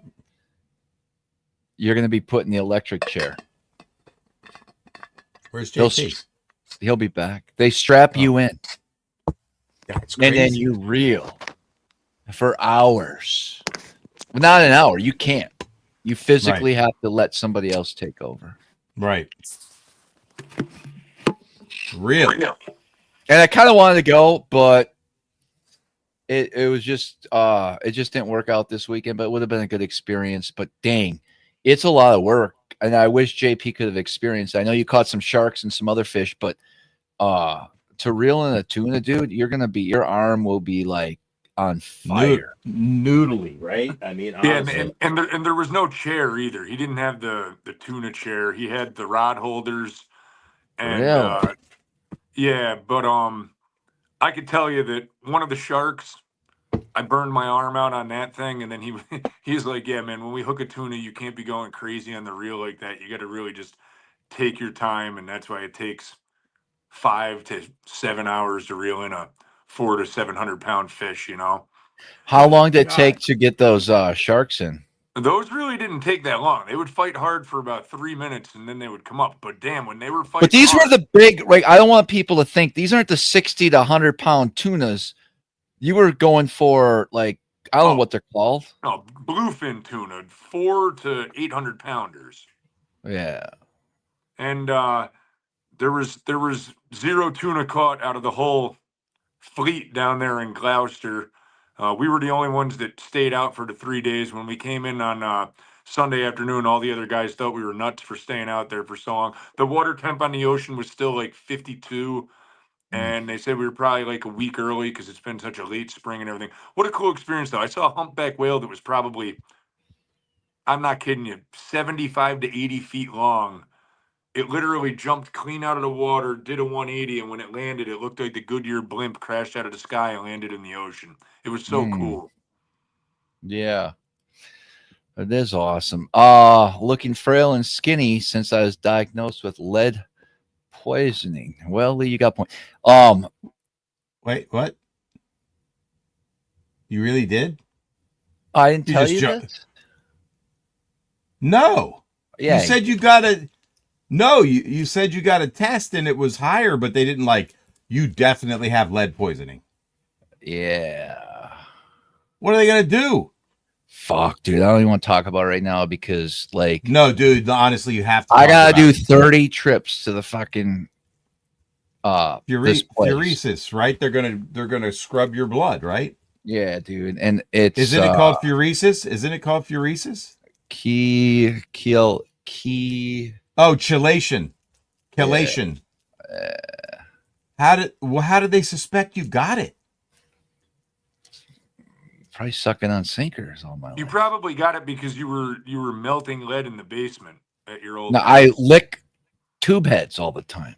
you're going to be put in the electric chair. Where's JP? He'll be back. They strap you in. That's and then crazy. you reel for hours. Well, not an hour. You can't. You physically have to let somebody else take over. Right. Really? And I kind of wanted to go, but it was just it just didn't work out this weekend, but it would have been a good experience. But dang, it's a lot of work. And I wish JP could have experienced it. I know you caught some sharks and some other fish, but to reel in a tuna, dude, your arm will be like on fire. Noodly, right? I mean, Yeah, and there was no chair either. He didn't have the tuna chair. He had the rod holders. And Really? yeah, but I could tell you that one of the sharks, I burned my arm out on that thing, and then he's like, "Yeah, man, when we hook a tuna, you can't be going crazy on the reel like that. You got to really just take your time, and that's why it takes 5 to 7 hours to reel in a 400 to 700 pound fish. You know, How long did it take to get those sharks in? those really didn't take that long. They would fight hard for about 3 minutes, and then they would come up. But damn, when they were fighting, But these were the big, like, I don't want people to think these aren't the 60 to 100 pound tunas. You were going for, like, I don't know what they're called. No, bluefin tuna, 400 to 800 pounders. Yeah. And there was zero tuna caught out of the whole fleet down there in Gloucester. We were the only ones that stayed out for the 3 days. When we came in on Sunday afternoon, all the other guys thought we were nuts for staying out there for so long. The water temp on the ocean was still like 52. And they said we were probably like a week early because it's been such a late spring and everything. What a cool experience, though. I saw a humpback whale that was probably, I'm not kidding you, 75 to 80 feet long. It literally jumped clean out of the water, did a 180, and when it landed, it looked like the Goodyear blimp crashed out of the sky and landed in the ocean. It was so cool. Yeah. It is awesome. Looking frail and skinny since I was diagnosed with lead poisoning. Well, Lee, you got point. Wait, what? You really did? I didn't tell you this? No. Yeah. You said you got a you said you got a test and it was higher, but they didn't you definitely have lead poisoning. Yeah. What are they gonna do? Fuck, dude. I don't even want to talk about it right now because, like, no, dude, honestly, you have to. I gotta do 30 trips to the fucking uresis, right? They're gonna scrub your blood, right? Yeah, dude. And it's Isn't it called phuresis? Isn't it called phuresis? key. Oh, chelation. Chelation. How did they suspect you got it? Probably sucking on sinkers all my life. You probably got it because you were melting lead in the basement at your old. No, I lick tube heads all the time.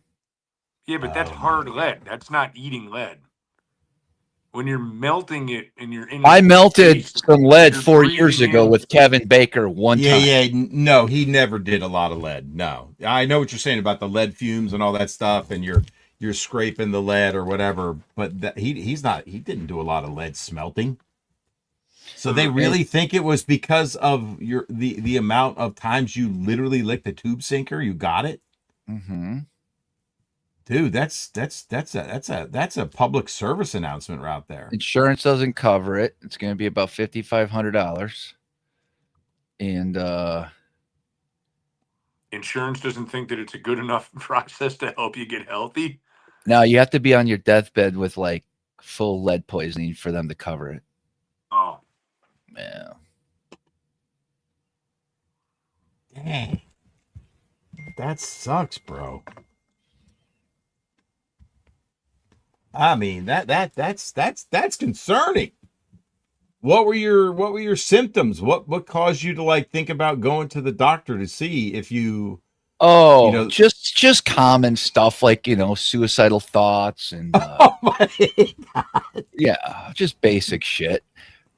Yeah, but that's hard lead. That's not eating lead. When you're melting it and you're in, I melted some lead you're 4 years breathing ago in. with Kevin Baker one time. Yeah. No, he never did a lot of lead. No, I know what you're saying about the lead fumes and all that stuff, and you're scraping the lead or whatever. But he didn't do a lot of lead smelting. So they really think it was because of the amount of times you literally licked the tube sinker, you got it? Mm-hmm. Dude, that's a public service announcement right there. Insurance doesn't cover it. It's going to be about $5,500. And Insurance doesn't think that it's a good enough process to help you get healthy. now you have to be on your deathbed with like full lead poisoning for them to cover it. Oh, Yeah. Dang. That sucks, bro. I mean, that's concerning. What were your symptoms? What caused you to like think about going to the doctor to see if you just common stuff like, suicidal thoughts and oh my God. yeah, just basic shit.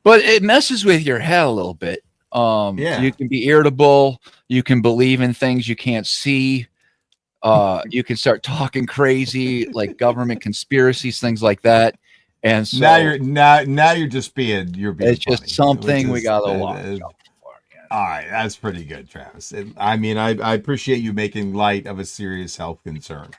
But it messes with your head a little bit. Yeah. You can be irritable, you can believe in things you can't see. You can start talking crazy, like government conspiracies, things like that. And so now you're just being it's just funny, something we got to watch out for. All right, that's pretty good, Travis. I mean, I appreciate you making light of a serious health concern.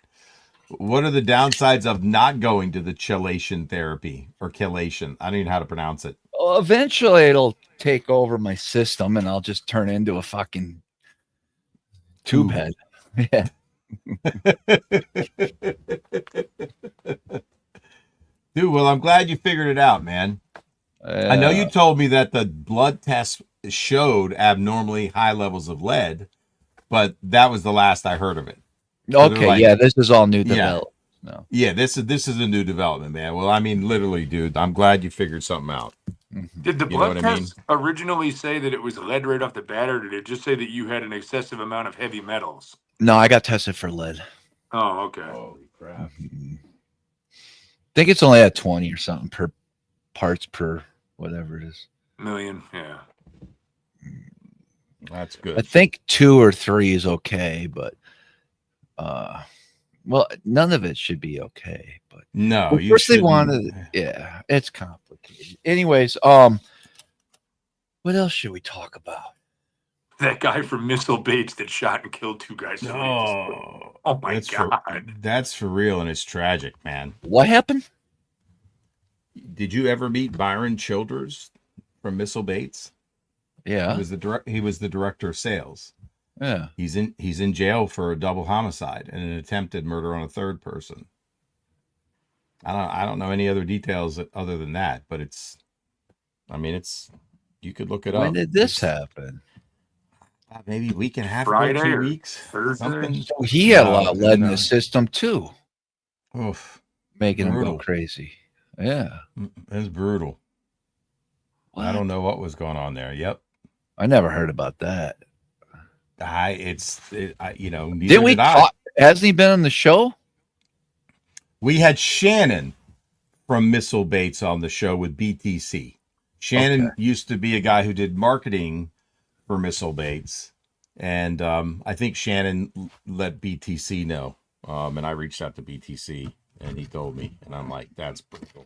What are the downsides of not going to the chelation therapy or chelation? I don't even know how to pronounce it. Well, eventually it'll take over my system and I'll just turn into a fucking tube head. Yeah. Dude, well, I'm glad you figured it out, man. I know you told me that the blood test showed abnormally high levels of lead, but that was the last I heard of it. Okay, like, yeah, this is all new development. No. Yeah, this is a new development, man. Well, I mean, literally, dude, I'm glad you figured something out. Did the blood test originally say that it was lead right off the bat, or did it just say that you had an excessive amount of heavy metals? No, I got tested for lead. Oh, okay. Holy crap. I think it's only at 20 or something per parts per whatever it is. Million, yeah. That's good. I think 2 or 3 is okay, but well, none of it should be okay. But no, well, first they wanted, yeah, it's complicated. Anyways, what else should we talk about? That guy from Missile Baits that shot and killed 2 guys. Oh my God. That's for real, and it's tragic, man. What happened? Did you ever meet Byron Childers from Missile Baits? Yeah. He was the director of sales. Yeah. He's in jail for a double homicide and an attempted murder on a third person. I don't know any other details other than that, but you could look it up. When did this happen? Maybe a week and a half Friday ago, 2 or weeks. Thursday? So he had a lot of lead in his system too. Oof. Making Brutal. him go crazy. Yeah. It's brutal. What? I don't know what was going on there. Yep. I never heard about that. Didn't we talk? Hasn't he been on the show? We had Shannon from Missile Baits on the show with BTC. Shannon used to be a guy who did marketing for Missile Baits, and I think Shannon let BTC know. And I reached out to BTC, and he told me, and I'm like, that's brutal.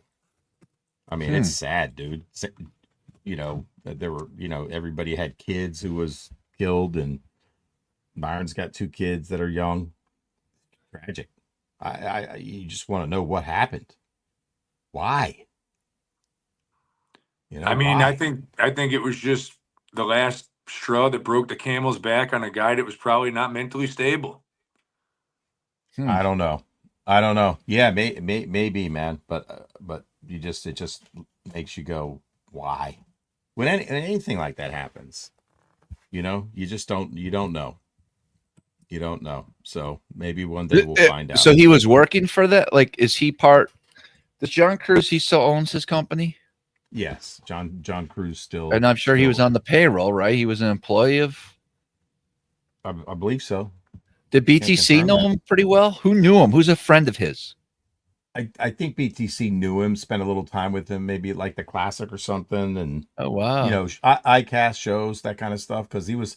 I mean, it's sad, dude. There were, everybody had kids who was killed, and Byron's got 2 kids that are young. Tragic. You just want to know what happened. Why? I mean, why? I think it was just the last straw that broke the camel's back on a guy that was probably not mentally stable. I don't know. Yeah, maybe, man. But it just makes you go, why? When anything like that happens, you just don't know. You don't know. So maybe one day we'll find out. So he was working for that. Like, is he part? Does John Cruz? He still owns his company. Yes, John Cruz still, and I'm sure he was on the payroll, right? He was an employee of. I believe so. Did BTC know him pretty well? Who knew him? Who's a friend of his? I think BTC knew him, spent a little time with him, maybe like the Classic or something, and oh wow, ICAST shows, that kind of stuff. Because he would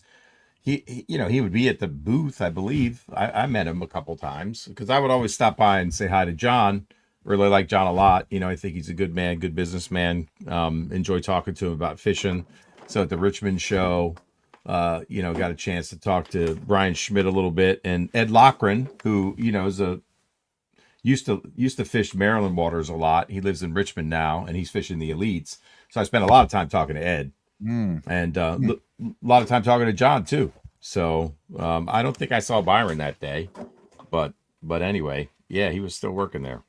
be at the booth, I believe. I met him a couple times because I would always stop by and say hi to John. Really like John a lot. I think he's a good man, good businessman. Enjoy talking to him about fishing. So at the Richmond show, got a chance to talk to Brian Schmidt a little bit, and Ed Lochran, who is used to fish Maryland waters a lot. He lives in Richmond now, and he's fishing the elites. So I spent a lot of time talking to Ed, and a lot of time talking to John too. So I don't think I saw Byron that day, but anyway, yeah, he was still working there.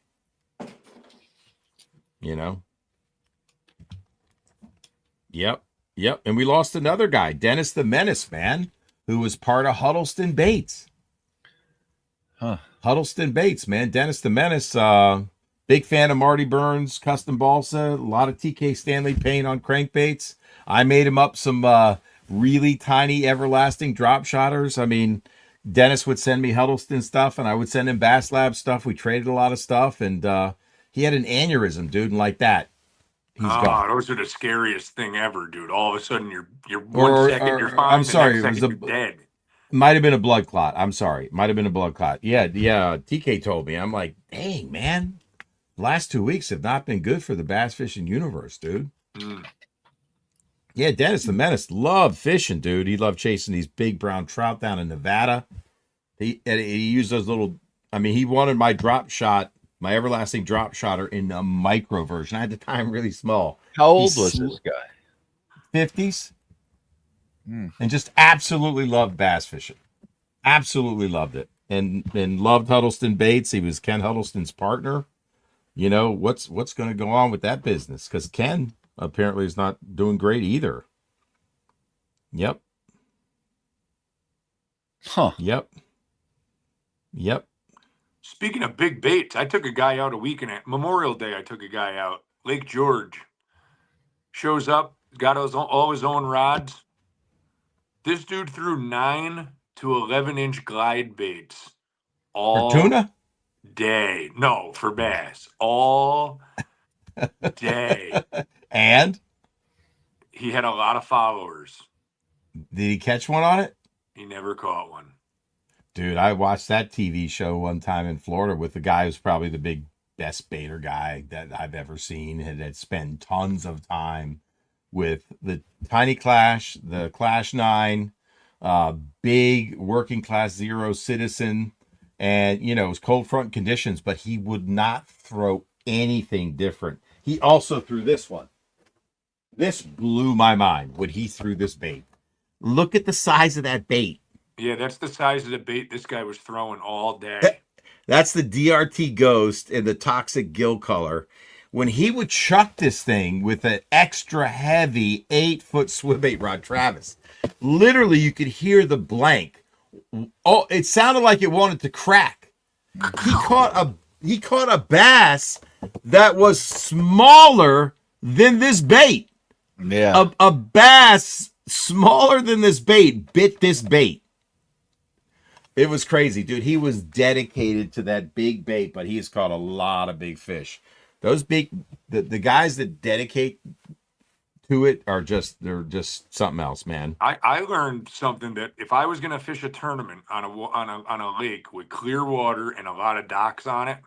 Yep. And we lost another guy, Dennis the Menace, man, who was part of Huddleston Baits. Huddleston Baits, man. Dennis the Menace, big fan of Marty Burns, custom balsa, a lot of TK Stanley paint on crankbaits. I made him up some really tiny everlasting drop shotters. I mean, Dennis would send me Huddleston stuff, and I would send him Bass Lab stuff. We traded a lot of stuff, and he had an aneurysm, dude, and like that, he's gone. Those are the scariest thing ever, dude. All of a sudden, you're 1 second you're fine. I'm sorry, you're dead. Might have been a blood clot. I'm sorry. Might have been a blood clot. Yeah. TK told me. I'm like, dang, man. Last 2 weeks have not been good for the bass fishing universe, dude. Yeah, Dennis the Menace loved fishing, dude. He loved chasing these big brown trout down in Nevada. He used those little. I mean, he wanted my drop shot, my everlasting drop shotter in a micro version. I had the time really small. How old was this guy? 50s. And just absolutely loved bass fishing. Absolutely loved it. And loved Huddleston Baits. He was Ken Huddleston's partner. What's going to go on with that business? Because Ken apparently is not doing great either. Yep. Huh. Yep. Speaking of big baits, I took a guy out a weekend at Memorial Day. I took a guy out. Lake George. Shows up, got all his own rods. This dude threw 9 to 11-inch glide baits all for tuna day. No, for bass all day. And he had a lot of followers. Did he catch one on it? He never caught one. Dude, I watched that TV show one time in Florida with the guy who's probably the best baiter guy that I've ever seen, and had spent tons of time with the Tiny Clash, the Clash 9, big working class zero citizen. And, it was cold front conditions, but he would not throw anything different. He also threw this one. This blew my mind when he threw this bait. Look at the size of that bait. Yeah, that's the size of the bait this guy was throwing all day. That's the DRT Ghost in the toxic gill color. When he would chuck this thing with an extra heavy 8-foot swim bait rod, Travis, literally you could hear the blank. Oh, it sounded like it wanted to crack. He caught a bass that was smaller than this bait. Yeah. A bass smaller than this bait bit this bait. It was crazy, dude. He was dedicated to that big bait, but he has caught a lot of big fish. Those the guys that dedicate to it they're just something else, man. I learned something that if I was going to fish a tournament on a lake with clear water and a lot of docks on it,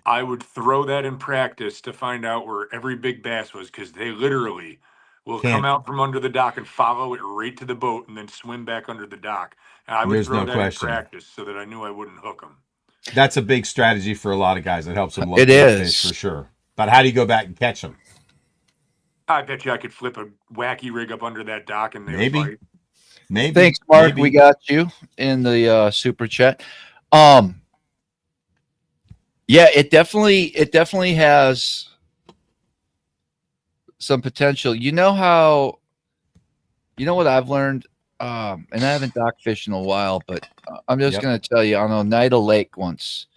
I would throw that in practice to find out where every big bass was, because they literally will come out from under the dock and follow it right to the boat and then swim back under the dock. And I would throw that in practice so that I knew I wouldn't hook them. That's a big strategy for a lot of guys. It helps them locate fish for sure. But how do you go back and catch them? I bet you I could flip a wacky rig up under that dock and they would fight. Maybe. Thanks, Mark. We got you in the super chat. Yeah, it definitely has some potential. You know how, you know what I've learned, and I haven't dock fished in a while, but I'm just Yep. going to tell you on Oneida Lake once,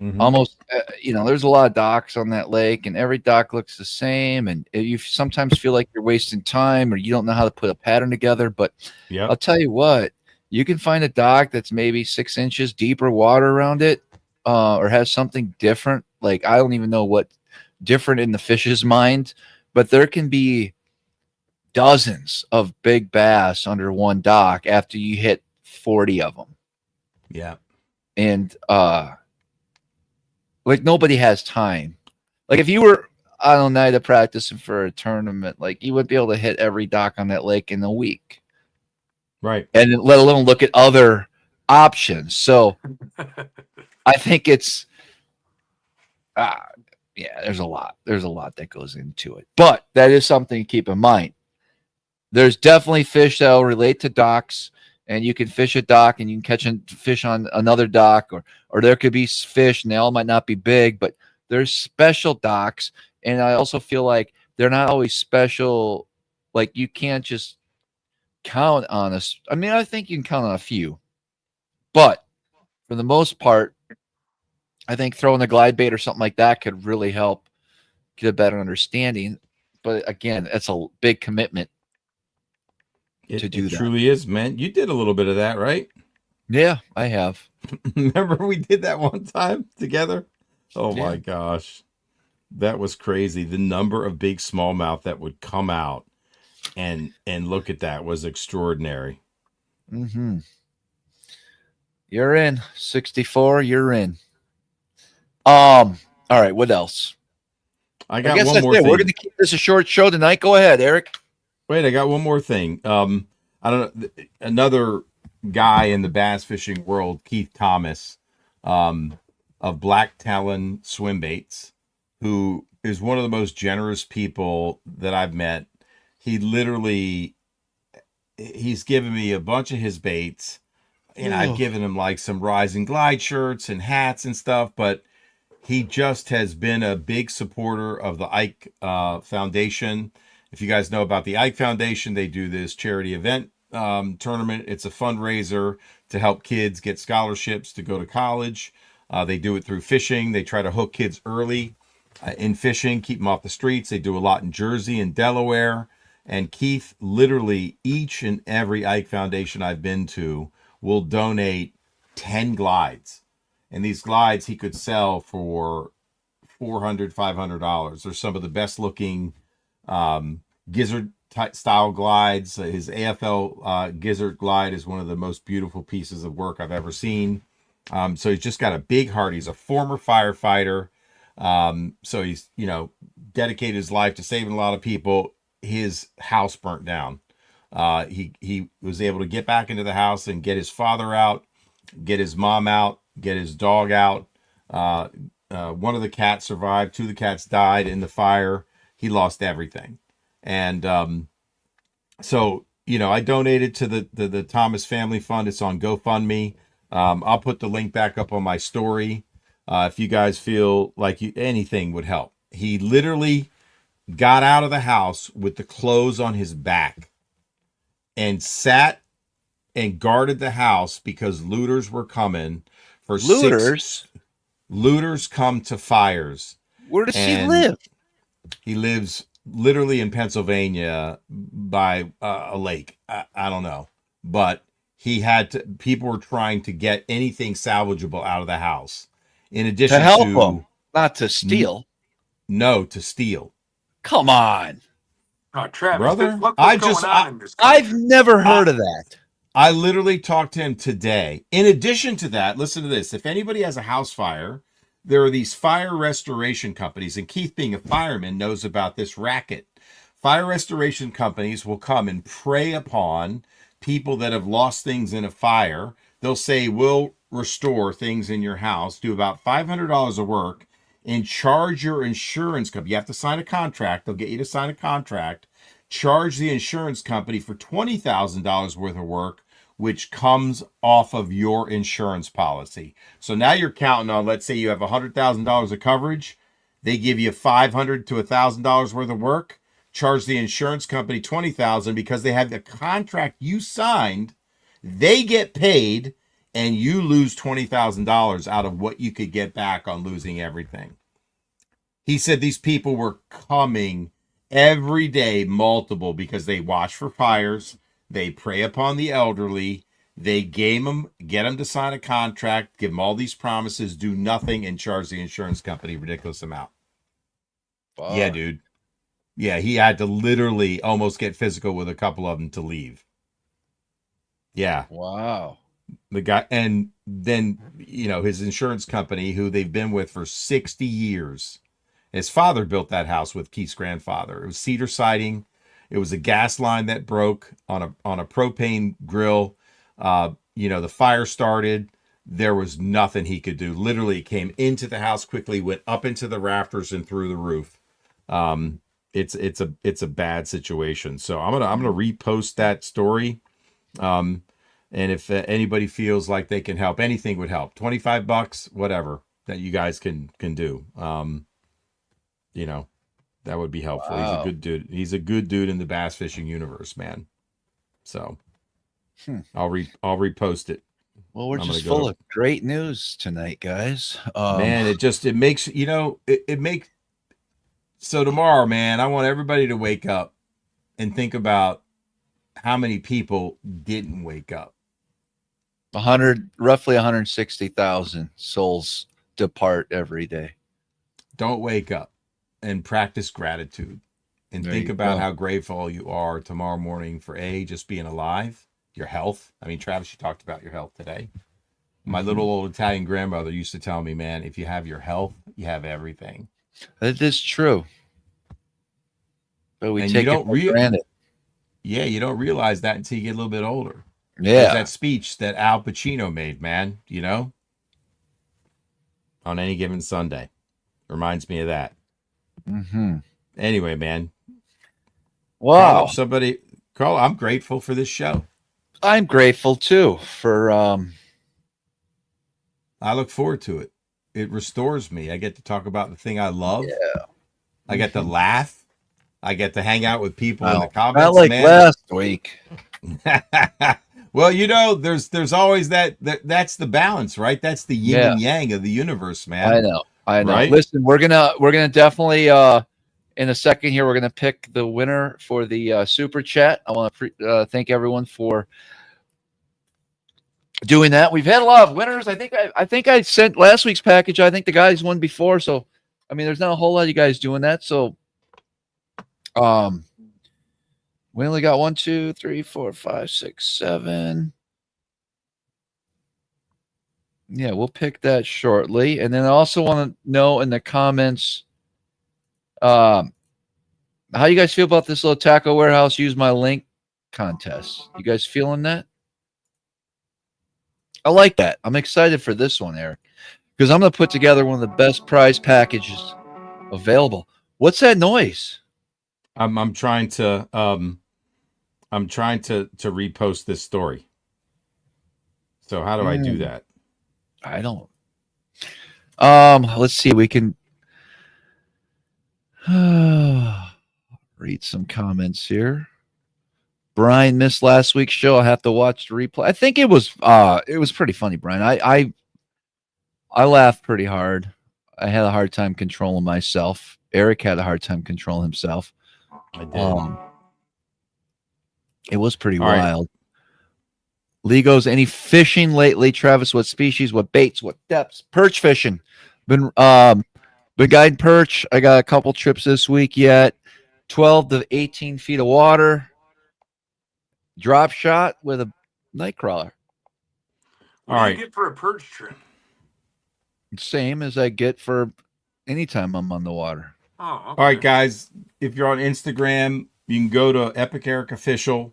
Mhm. almost, there's a lot of docks on that lake, and every dock looks the same, and you sometimes feel like you're wasting time or you don't know how to put a pattern together. But Yep. I'll tell you what, you can find a dock that's maybe 6 inches deeper water around it, or has something different. Like, I don't even know what different in the fish's mind, but there can be dozens of big bass under one dock after you hit 40 of them. Yeah. And like, nobody has time. Like, if you were on a night of practicing for a tournament, like, you would be able to hit every dock on that lake in a week, Right. and let alone look at other options. So I think it's yeah, there's a lot that goes into it, but that is something to keep in mind. There's definitely fish that will relate to docks, and you can fish a dock and you can catch a fish on another dock, or there could be fish and they all might not be big, but there's special docks. And I also feel like they're not always special. Like, you can't just count on us. I mean, I think you can count on a few, but for the most part, I think throwing a glide bait or something like that could really help get a better understanding. But again, that's a big commitment to do It that. truly is, man. You did a little bit of that, right? Yeah, I have. Remember we did that one time together? Oh Yeah. my gosh. That was crazy. The number of big smallmouth that would come out and look at that was extraordinary. Mm-hmm. You're in 64. You're in. All right. What else? I got guess one that's more it. thing. We're going to keep this a short show tonight. Go ahead, Eric. Wait, I got one more thing. I don't know. Another guy in the bass fishing world, Keith Thomas, of Black Talon Swim Baits, who is one of the most generous people that I've met. He's given me a bunch of his baits, and I've given him like some Rise and Glide shirts and hats and stuff, but he just has been a big supporter of the Ike Foundation. If you guys know about the Ike Foundation, they do this charity event tournament. It's a fundraiser to help kids get scholarships to go to college. They do it through fishing. They try to hook kids early in fishing, keep them off the streets. They do a lot in Jersey and Delaware. And Keith, literally each and every Ike Foundation I've been to will donate 10 glides. And these glides he could sell for $400, $500. They're some of the best looking gizzard style glides. His AFL gizzard glide is one of the most beautiful pieces of work I've ever seen. So he's just got a big heart. He's a former firefighter. So he's, dedicated his life to saving a lot of people. His house burnt down. He was able to get back into the house and get his father out, get his mom out, get his dog out. One of the cats survived. 2 of the cats died in the fire. He lost everything. And so, I donated to the Thomas Family Fund. It's on GoFundMe. I'll put the link back up on my story. If you guys feel like anything would help. He literally got out of the house with the clothes on his back and sat and guarded the house because looters were coming for Looters? Looters come to fires. Where does he And live? He lives literally in Pennsylvania by a lake. I don't know, but people were trying to get anything salvageable out of the house. In addition To help him, not to steal. No, to steal. Come on. Oh, Travis, Brother, what's going on in this country? I've never heard of that. I literally talked to him today. In addition to that, listen to this. If anybody has a house fire, there are these fire restoration companies, and Keith, being a fireman, knows about this racket. Fire restoration companies will come and prey upon people that have lost things in a fire. They'll say, we'll restore things in your house, do about $500 of work, and charge your insurance company. You have to sign a contract. They'll get you to sign a contract. Charge the insurance company for $20,000 worth of work, which comes off of your insurance policy. So now you're counting on, let's say you have $100,000 of coverage. They give you $500 to $1,000 worth of work. charge the insurance company $20,000 because they have the contract you signed. They get paid, and you lose $20,000 out of what you could get back on losing everything. He said these people were coming every day, multiple, because they watch for fires, they prey upon the elderly, they get them to sign a contract, give them all these promises, do nothing, and charge the insurance company a ridiculous amount. Fuck. Yeah, dude. Yeah, he had to literally almost get physical with a couple of them to leave. Yeah. Wow. The guy, and then, you know, his insurance company, who they've been with for 60 years. His father built that house with Keith's grandfather. It was cedar siding. It was a gas line that broke on a propane grill. You know, the fire started. There was nothing he could do. Literally, it came into the house quickly, went up into the rafters and through the roof. It's a bad situation. So I'm gonna repost that story. And if anybody feels like they can help, anything would help. $25, whatever that you guys can do. You know, that would be helpful. Wow. He's a good dude. He's a good dude in the bass fishing universe, man. So I'll repost it. Well, we're just full of great news tonight, guys. Man, it makes, you know, it makes, so tomorrow, man, I want everybody to wake up and think about how many people didn't wake up. Roughly 160,000 souls depart every day. Don't wake up and practice gratitude and think about how grateful you are tomorrow morning for just being alive, your health. I mean, Travis, you talked about your health today. My little old Italian grandmother used to tell me, man, if you have your health, you have everything. That is true. But we take it for granted. Yeah, you don't realize that until you get a little bit older. Yeah. There's that speech that Al Pacino made, man, you know, on any given Sunday. Reminds me of that. Anyway, man. Wow. I'm grateful for this show. I'm grateful too for I look forward to it. It restores me. I get to talk about the thing I love. Yeah. I get to laugh. I get to hang out with people in the comments. Not like last week. Well, you know, there's always that's the balance, right? That's the yin and yang of the universe, man. I know. Right? Listen, we're gonna definitely in a second here, we're gonna pick the winner for the super chat. I want to thank everyone for doing that. We've had a lot of winners. I think I sent last week's package. I think the guys won before, so I mean, there's not a whole lot of you guys doing that. So, we only got 1, 2, 3, 4, 5, 6, 7. Yeah, we'll pick that shortly. And then I also want to know in the comments how you guys feel about this little Taco Warehouse Use My Link contest. You guys feeling that? I like that. I'm excited for this one, Eric, because I'm going to put together one of the best prize packages available. What's that noise? I'm trying to repost this story. So how do I do that? I don't. Let's see. We can read some comments here. Brian missed last week's show. I'll have to watch the replay. I think it was pretty funny, Brian. I laughed pretty hard. I had a hard time controlling myself. Eric had a hard time controlling himself. I did. It was pretty wild. Lee goes, any fishing lately, Travis? What species? What baits? What depths? Perch fishing. Been guiding perch. I got a couple trips this week yet. 12 to 18 feet of water. Drop shot with a night crawler. What do you get for a perch trip? Same as I get for anytime I'm on the water. Oh, okay. All right, guys. If you're on Instagram, you can go to Epic Eric Official.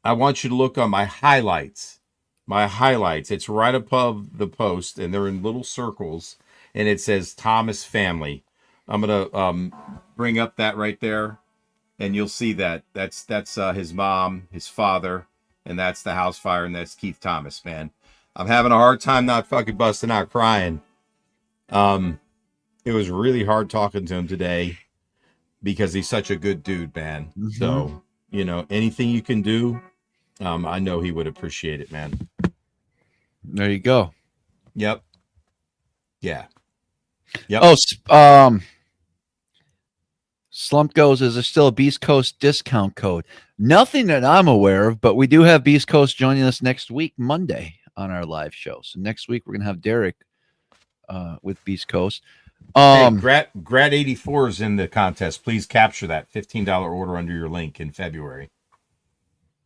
I want you to look on my highlights. My highlights. It's right above the post, and they're in little circles, and it says Thomas Family. I'm gonna bring up that right there, and you'll see that. That's his mom, his father, and that's the house fire, and that's Keith Thomas, man. I'm having a hard time not fucking busting out crying. It was really hard talking to him today. because he's such a good dude, man. Mm-hmm. So, you know, anything you can do, I know he would appreciate it, man. There you go. Yep. Yeah. Yep. Oh, Slump goes, is there still a Beast Coast discount code? Nothing that I'm aware of, but we do have Beast Coast joining us next week, Monday, on our live show. So next week we're gonna have Derek with Beast Coast. Hey, Grad 84 is in the contest. Please capture that $15 order under your link in February.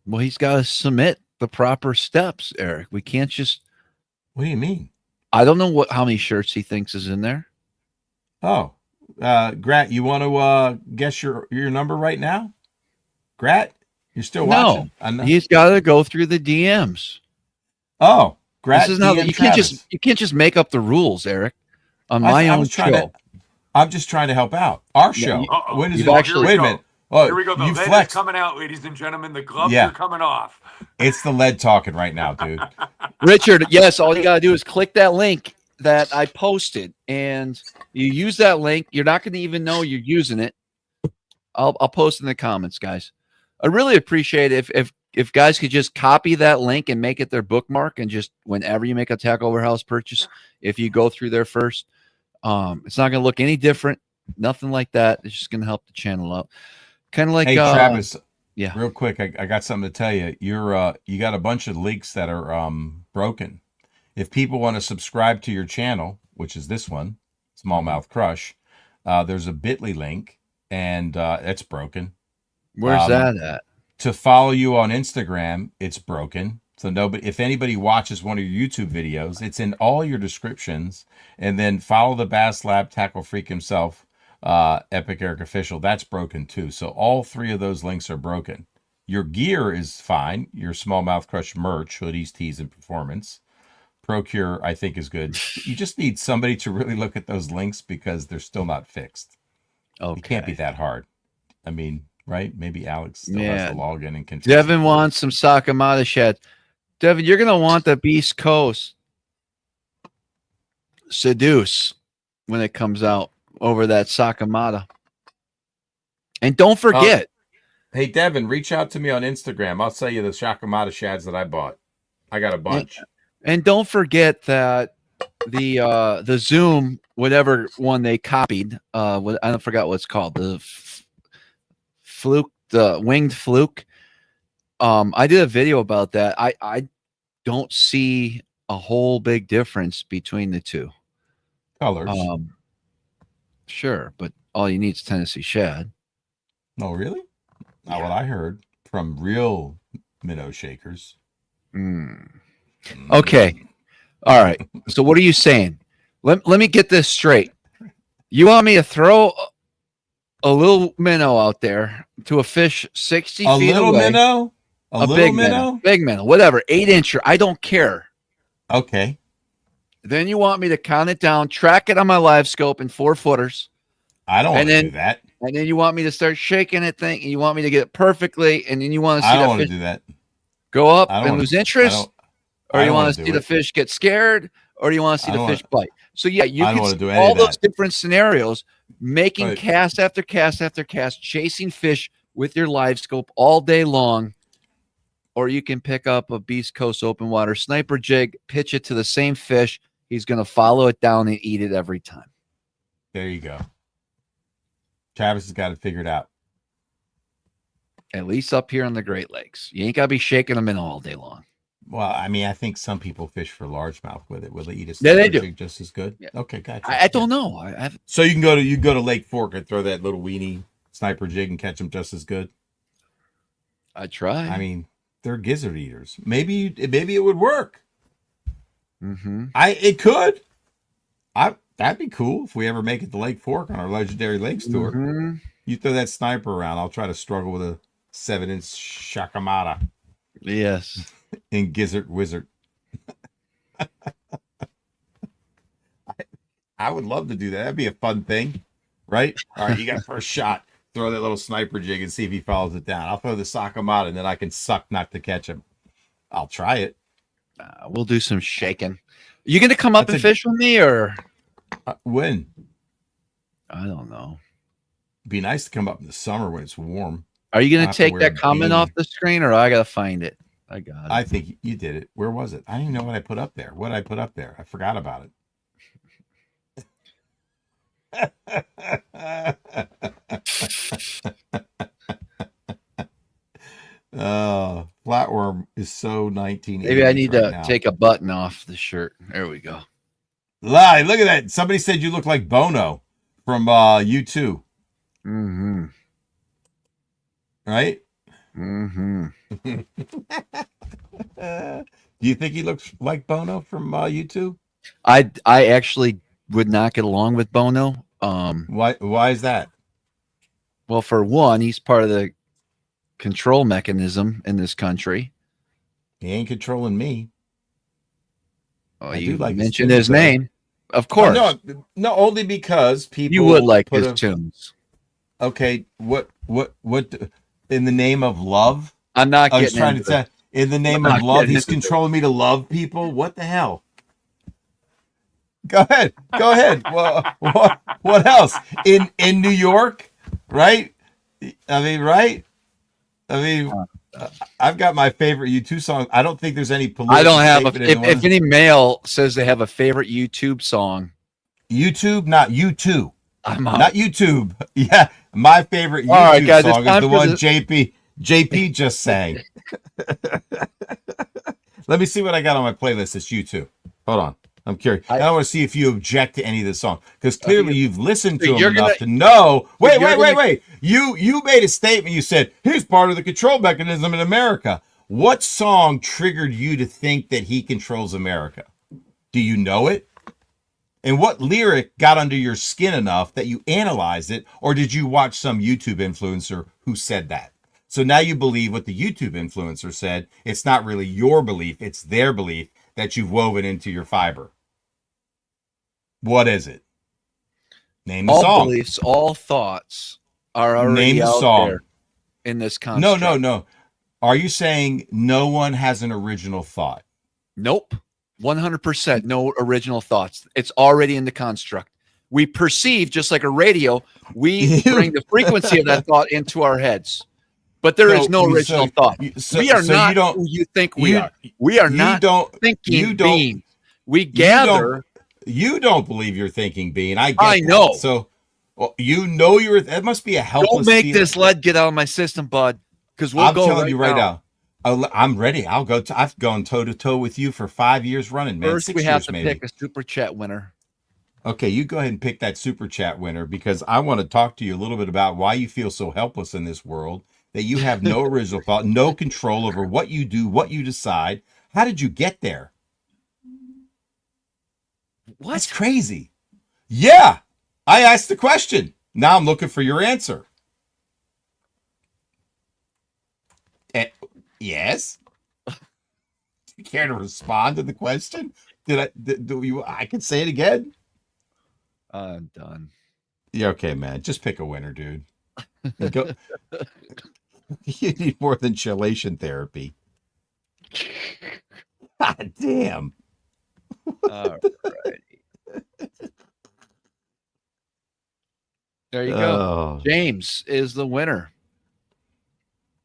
Well, he's got to submit the proper steps, Eric. We can't just. What do you mean? I don't know how many shirts he thinks is in there. Oh, Grat, you want to guess your number right now? Grat, you're still watching? No, he's got to go through the DMs. Oh, Grat, this is not. You can't just make up the rules, Eric. On my own show. I'm just trying to help out. Our show. When is it? Actually, wait a minute. Oh, here we go. The lead is coming out, ladies and gentlemen. The gloves are coming off. It's the lead talking right now, dude. Richard, yes, all you got to do is click that link that I posted, and you use that link. You're not going to even know you're using it. I'll post in the comments, guys. I really appreciate it if guys could just copy that link and make it their bookmark, and just whenever you make a Takeover House purchase, if you go through there first, it's not going to look any different. Nothing like that. It's just going to help the channel out. Kind of like, hey, Travis. Yeah. Real quick, I got something to tell you. You got a bunch of links that are broken. If people want to subscribe to your channel, which is this one, Smallmouth Crush, there's a Bitly link, and it's broken. Where's that at? To follow you on Instagram, it's broken. So if anybody watches one of your YouTube videos, it's in all your descriptions. And then follow the Bass Lab Tackle Freak himself, Epic Eric Official. That's broken too. So all three of those links are broken. Your gear is fine. Your Smallmouth Crush merch, hoodies, tees, and performance. Procure, I think, is good. You just need somebody to really look at those links because they're still not fixed. Okay. It can't be that hard. I mean, right? Maybe Alex still has to log in and can. Devin wants some Sakamata sheds. Devin, you're going to want the Beast Coast Seduce when it comes out over that Sakamata. And don't forget. Hey, Devin, reach out to me on Instagram. I'll sell you the Sakamata shads that I bought. I got a bunch. And don't forget that the Zoom, whatever one they copied, I don't forget what it's called, the fluke, the winged fluke. I did a video about that. I don't see a whole big difference between the two colors. Sure, but all you need is Tennessee shad. Oh, really? Not what I heard from real minnow shakers. Okay. All right. So what are you saying? Let me get this straight. You want me to throw a little minnow out there to a fish 60 feet away? A little minnow? A big minnow? Big minnow, whatever. 8-incher. I don't care. Okay. Then you want me to count it down, track it on my live scope in 4-footers. I don't want to do that. And then you want me to start shaking it, and you want me to get it perfectly, and then you want to see I don't want to do that. Go up and lose interest, or you want to see the fish get scared, or do you want to see the fish bite? So yeah, you can do all those different scenarios, making cast after cast after cast, chasing fish with your live scope all day long, or you can pick up a Beast Coast open water sniper jig, pitch it to the same fish. He's going to follow it down and eat it every time. There you go. Travis has got it figured out. At least up here on the Great Lakes. You ain't got to be shaking them in all day long. Well, I mean, I think some people fish for largemouth with it. Will they eat a sniper jig just as good? Yeah. Okay, gotcha. I don't know. So you can go to Lake Fork and throw that little weenie sniper jig and catch them just as good. I try. I mean, they're gizzard eaters. Maybe it would work. It could. That'd be cool if we ever make it to Lake Fork on our Legendary Lakes tour. You throw that sniper around. I'll try to struggle with a 7-inch Sakamata. Yes. In Gizzard Wizard. I would love to do that. That'd be a fun thing, right? All right, you got first shot. Throw that little sniper jig and see if he follows it down. I'll throw the Sakamata and then I can suck not to catch him. I'll try it. We'll do some shaking. You going to come up and fish with me or? When? I don't know. Be nice to come up in the summer when it's warm. Are you I'll going have to to take wear that a comment beanie. off the screen, or I got to find it? I got it. I think you did it. Where was it? I don't even know what I put up there. What did I put up there? I forgot about it. Oh, flatworm is so 1980s. Maybe I need right to now. take a button off the shirt. There we go. Lie, look at that. Somebody said you look like Bono from U2. Mm-hmm. Right? Mm-hmm. Do you think he looks like Bono from U2? I actually would not get along with Bono. Why is that? Well, for one, he's part of the control mechanism in this country. He ain't controlling me. Oh, I you do like mentioned his his tunes, though. name, of course. No, only because people You would like put his tunes. Okay, what in the name of love? I'm not I was getting trying to into tell in the name I'm of not love, getting he's into controlling me to love people. What the hell? Go ahead. Go ahead. Well, what else? In New York, right? I mean, right? I mean, I've got my favorite U2 song. I don't think there's any political I don't have statement in the if any male says they have a favorite YouTube song, YouTube, not U2. I'm out. Not YouTube. Yeah, my favorite YouTube All right, guys, it's song is time the for one the- JP just sang. Let me see what I got on my playlist. It's YouTube. Hold on. I'm curious. I want to see if you object to any of this song, because clearly you've listened to you're them enough gonna- to know. Wait. you're gonna- You made a statement. You said he's part of the control mechanism in America. What song triggered you to think that he controls America? Do you know it? And what lyric got under your skin enough that you analyzed it, or did you watch some YouTube influencer who said that? So now you believe what the YouTube influencer said. It's not really your belief, it's their belief that you've woven into your fiber. What is it? Name the all song. beliefs, all thoughts are already Name the out song. there in this construct. No. Are you saying no one has an original thought? Nope. 100% no original thoughts. It's already in the construct. We perceive, just like a radio, we bring the frequency of that thought into our heads. But there is no original thought. We are not who you think we are. We are not thinking beings. We gather. You don't believe you're thinking being. I know. That. So you know you're. That must be a helpless. Don't make feeling. this lead get out of my system, bud. Because I'm telling you right now. I'm ready. I'll go. I've gone toe to toe with you for 5 years running, man. First, 6 we years, have to maybe. pick a super chat winner. Okay, you go ahead and pick that super chat winner, because I want to talk to you a little bit about why you feel so helpless in this world, that you have no original thought, no control over what you do, what you decide. How did you get there? What? That's crazy. Yeah, I asked the question. Now I'm looking for your answer. Yes. Do you care to respond to the question? I can say it again? I'm done. Yeah, okay, man. Just pick a winner, dude. You need more than chelation therapy. God damn. All right. There you go. James is the winner.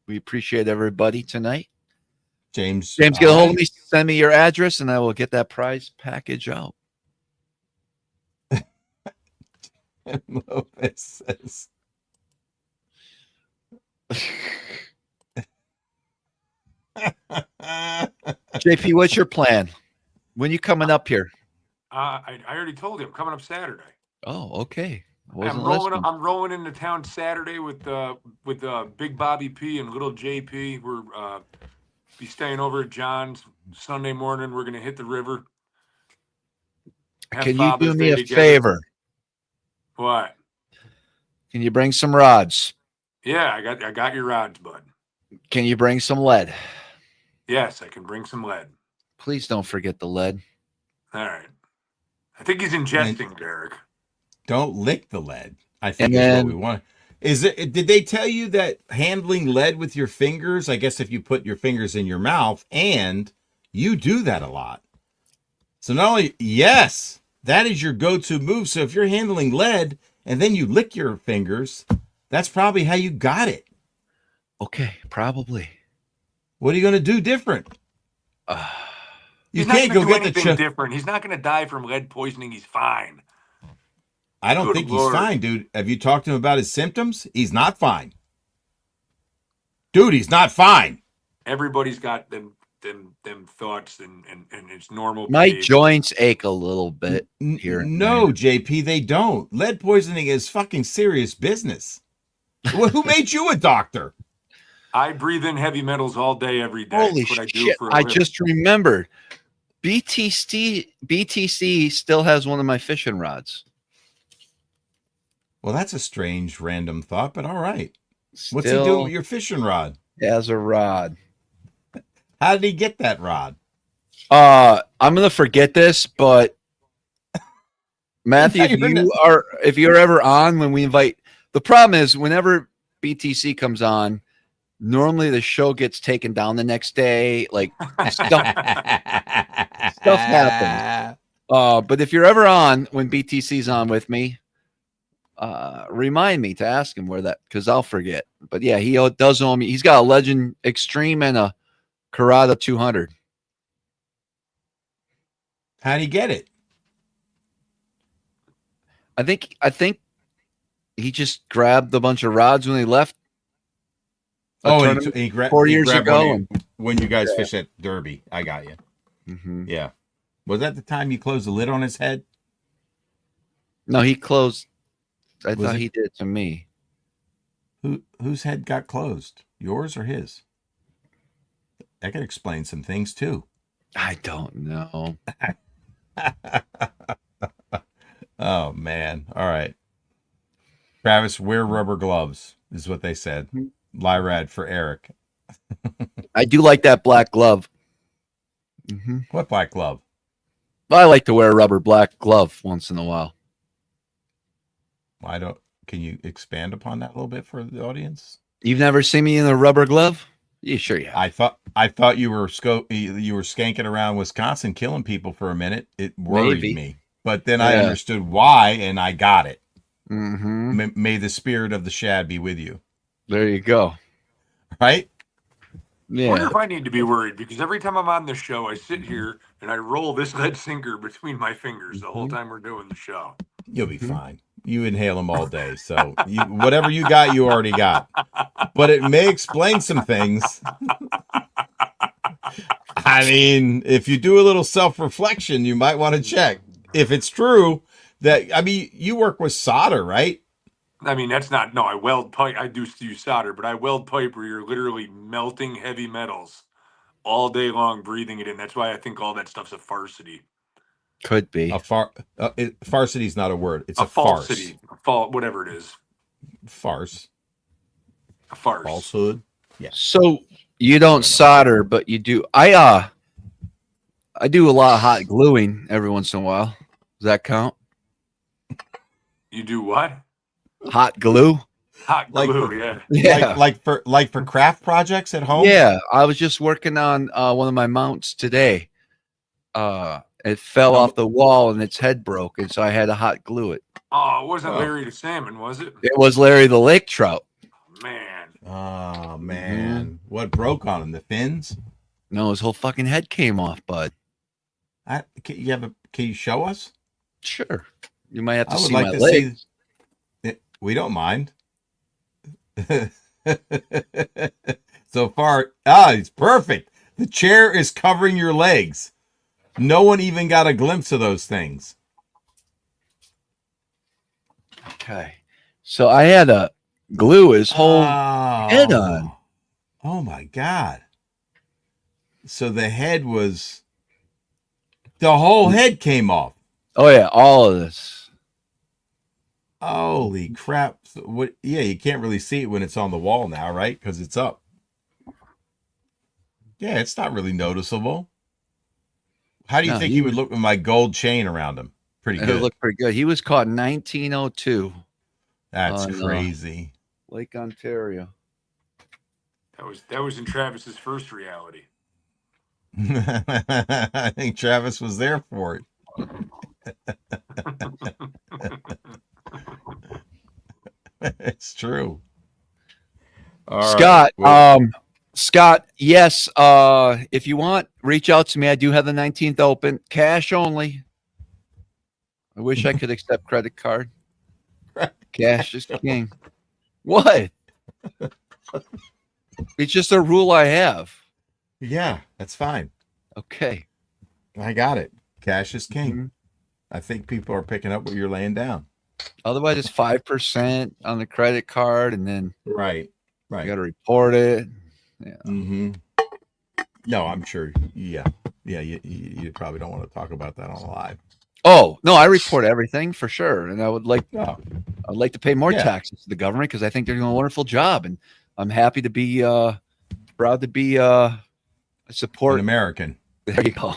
We appreciate everybody tonight. James, get a hold of me. Send me your address, and I will get that prize package out. Lopez says. JP, what's your plan? When you coming up here? I already told you I'm coming up Saturday. Oh, okay. I'm rolling into town Saturday with Big Bobby P and Little JP. We're be staying over at John's Sunday morning. We're gonna hit the river. Can you do me a favor? What? Can you bring some rods? Yeah, I got your rods, bud. Can you bring some lead? Yes, I can bring some lead. Please don't forget the lead. All right. I think he's ingesting, Derek. Don't lick the lead. I think that's what we want. Did they tell you that handling lead with your fingers, I guess if you put your fingers in your mouth, and you do that a lot. So not only, yes, that is your go-to move. So if you're handling lead and then you lick your fingers, That's probably how you got it. Okay, probably. What are you going to do different? You He's not can't going to go do get the anything different. He's not going to die from lead poisoning. He's fine. I don't Good think he's Lord. fine, dude. Have you talked to him about his symptoms? He's not fine. Dude, he's not fine. Everybody's got them thoughts, and it's normal. My behavior. joints ache a little bit here. and No, there. JP, they don't. Lead poisoning is fucking serious business. Who made you a doctor? I breathe in heavy metals all day, every day. Holy That's what I do shit! for a I living. just remembered. BTC still has one of my fishing rods. Well, that's a strange, random thought, but all right. Still What's he doing with your fishing rod? has a rod. How did he get that rod? I'm gonna forget this, but Matthew, if you're ever on when we invite, the problem is whenever BTC comes on, normally the show gets taken down the next day. Like stuff happens. But if you're ever on when BTC's on with me, remind me to ask him where that, because I'll forget. But yeah, he does owe me. He's got a Legend Extreme and a Karada 200. How'd he get it? I think he just grabbed a bunch of rods when he left. He 4 years grabbed ago. when you guys fish at Derby. I got you. Mm-hmm. Yeah. Was that the time you closed the lid on his head? No, he closed. I Was thought it- he did it to me. Whose head got closed? Yours or his? That could explain some things too. I don't know. Oh man. All right. Travis, wear rubber gloves, is what they said. Lyrad for Eric. I do like that black glove. Mm-hmm. What black glove? I like to wear a rubber black glove once in a while. Can you expand upon that a little bit for the audience? You've never seen me in a rubber glove? Yeah, sure you have. I thought you were skanking around Wisconsin killing people for a minute. It worried Maybe. me. But then I Yeah. understood why and I got it. Mm-hmm. May the spirit of the shad be with you. There you go. Right? I wonder Yeah. if I need to be worried, because every time I'm on the show, I sit here and I roll this lead sinker between my fingers the whole time we're doing the show. You'll be fine. You inhale them all day. So whatever you got, you already got. But it may explain some things. I mean, if you do a little self-reflection, you might want to check. If it's true that, I mean, you work with solder, right? I mean, that's not, no, I weld pipe. I do use solder, but I weld pipe where you're literally melting heavy metals all day long, breathing it in. That's why I think all that stuff's a farcity. Could be. Farcity is not a word. It's a falsity. Whatever it is. farce. A farce. Falsehood. Yeah. So you don't solder, but you do. I do a lot of hot gluing every once in a while. Does that count? You do what? Hot glue? Hot Like glue, for- yeah. Yeah. Like for craft projects at home? Yeah. I was just working on one of my mounts today. It fell off the wall and its head broke, and so I had to hot glue it. Oh, it wasn't Oh. Larry the Salmon, was it? It was Larry the lake trout. Man. Oh man. What broke on him? The fins? No, his whole fucking head came off, bud. Can you show us? Sure. You might have to I would see like my to leg. see. We don't mind. So far, it's perfect. The chair is covering your legs. No one even got a glimpse of those things. Okay. So I had to glue his whole Oh. head on. Oh my God. So the whole head came off. Oh yeah, all of this. Holy crap. What? Yeah, you can't really see it when it's on the wall now, right? Because it's up. Yeah, it's not really noticeable. How do you No, think he he would look with my gold chain around him? Pretty It good. looked pretty good. He was caught in 1902, That's no. crazy. Lake Ontario. That was in Travis's first reality. I think Travis was there for it. It's true. All Scott, right. Well, Scott, yes. If you want, reach out to me. I do have the 19th open, cash only. I wish I could accept credit card. Cash is king. What? It's just a rule I have. yeah, that's fine. Okay. I got it. Cash is king. Mhm. I think people are picking up what you're laying down. Otherwise, it's 5% on the credit card, and then Right. you Right. got to report it. Yeah. Mm-hmm. No, I'm sure. Yeah. Yeah. You probably don't want to talk about that on live. Oh no, I report everything for sure, and I'd like to pay more Yeah. taxes to the government because I think they're doing a wonderful job, and I'm happy to be proud to be support. An American. There you go.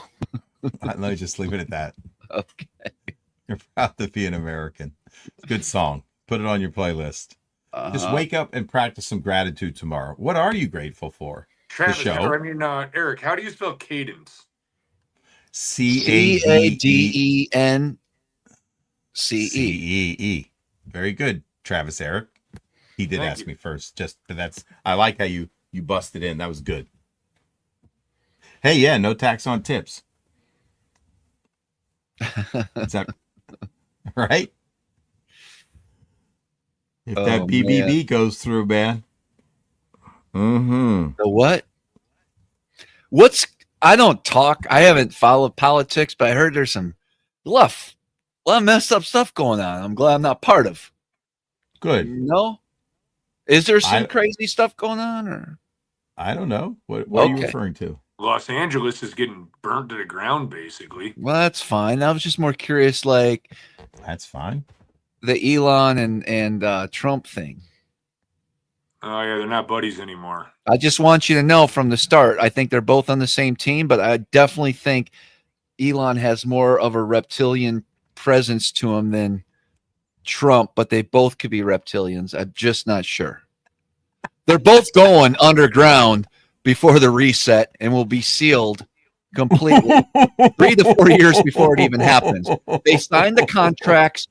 Let me just leave it at that. Okay. You're proud to be an American. Good song. Put it on your playlist. Just wake up and practice some gratitude tomorrow. What are you grateful for? Travis, show. Eric, how do you spell cadence? CADENCE. CEE. Very good, Travis Eric. He did Thank ask you. me first. But I like how you busted in. That was good. Hey, yeah, no tax on tips. Is that right? If that Oh, BBB goes through, man. Mm-hmm. The what? I don't talk. I haven't followed politics, but I heard there's a lot of messed up stuff going on. I'm glad I'm not part of. Good. No? Is there some I- crazy stuff going on, or? I don't know. What are you Okay. referring to? Los Angeles is getting burnt to the ground, basically. Well, that's fine. I was just more curious, like That's fine. the Elon and Trump thing. Oh yeah, they're not buddies anymore. I just want you to know from the start, I think they're both on the same team, but I definitely think Elon has more of a reptilian presence to him than Trump, but they both could be reptilians. I'm just not sure. They're both going underground before the reset and will be sealed completely 3 to 4 years before it even happens. They signed the contracts.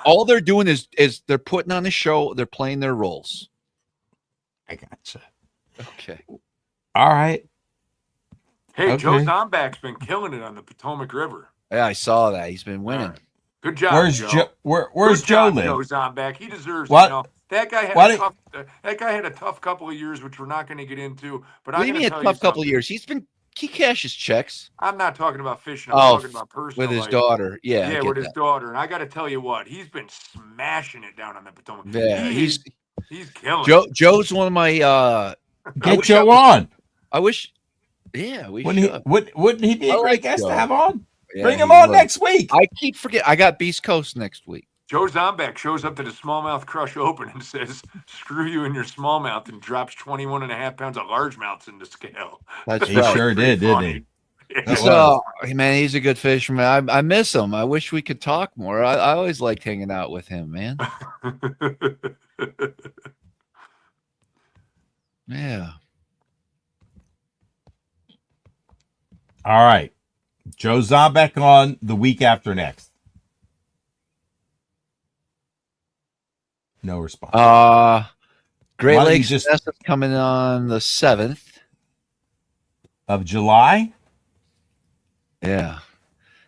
All they're doing is they're putting on a show. They're playing their roles. I gotcha. Okay. All right. Hey, Okay. Joe Zombak's been killing it on the Potomac River. Yeah, I saw that. He's been winning. Good job, Where's Joe. Joe? Where's Good Joe job, live? Joe Zombak. He deserves What? it. You know, that guy had What that guy had a tough couple of years, which we're not going to get into. But What do I'm you going mean to a tell you tough couple of something. years? He cashes checks. I'm not talking about fishing. I'm Oh, talking about personal with his life. daughter. Yeah, I Yeah, get with his that. daughter. And I got to tell you what, he's been smashing it down on the Potomac. Yeah, he's killing it. Joe's one of my Get wish Joe I on. I wish yeah, we Wouldn't should. wouldn't he be a I great like guest Joe. to have on? Yeah, Bring him he on would. next week. I keep forgetting. I got Beast Coast next week. Joe Zombak shows up to the Smallmouth Crush Open and says, "Screw you and your smallmouth," and drops 21.5 pounds of largemouths in the scale. That's He right. sure did, didn't he? That So, man, he's a good fisherman. I miss him. I wish we could talk more. I always liked hanging out with him, man. Yeah. All right. Joe Zombek on the week after next. No response. Great Why don't you Lakes just- Fest is coming on the 7th. Of July? Yeah.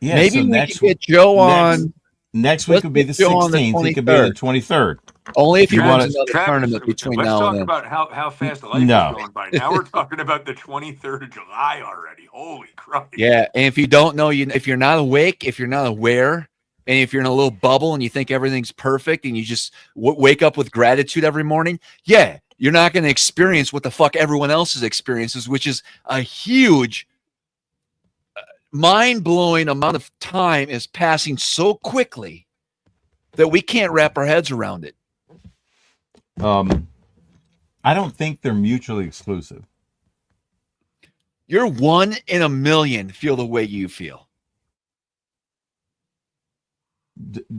Yeah. Maybe so we next could get Joe on. next week let's would be the get Joe on the 16th. It could be the 23rd. Only if he You wants wanna- another tournament between let's now talk and then. about how fast life No. is going by. Now we're talking about the 23rd of July already. Holy Christ. Yeah, and if you don't know, if you're not awake, if you're not aware, and if you're in a little bubble and you think everything's perfect and you just wake up with gratitude every morning, yeah, you're not going to experience what the fuck everyone else's experiences, which is a huge, mind-blowing amount of time is passing so quickly that we can't wrap our heads around it. I don't think they're mutually exclusive. You're 1 in a million feel the way you feel.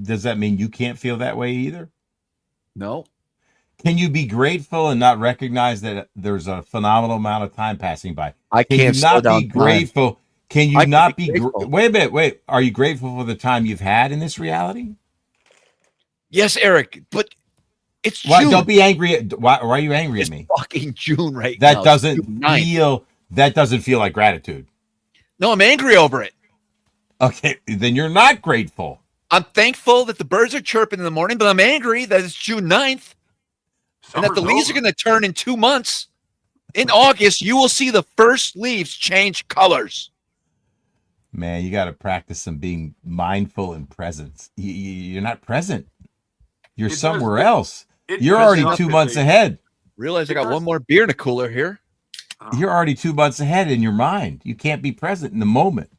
Does that mean you can't feel that way either? No. Can you be grateful and not recognize that there's a phenomenal amount of time passing by? I Can can't you slow not down be time. grateful? Can you I can not be be grateful. wait a minute, wait. Are you grateful for the time you've had in this reality? Yes, Eric, but It's Why? June. Don't be angry. Why are you angry It's at me? fucking June right now. That doesn't June 9th. feel. That doesn't feel like gratitude. No, I'm angry over it. Okay, then you're not grateful. I'm thankful that the birds are chirping in the morning, but I'm angry that it's June 9th and that the leaves are going to turn in 2 months. In August, you will see the first leaves change colors. Man, you got to practice some being mindful and present. You're not present. You're somewhere else. You're already 2 months ahead. Realize I got one more beer in a cooler here. You're already 2 months ahead in your mind. You can't be present in the moment.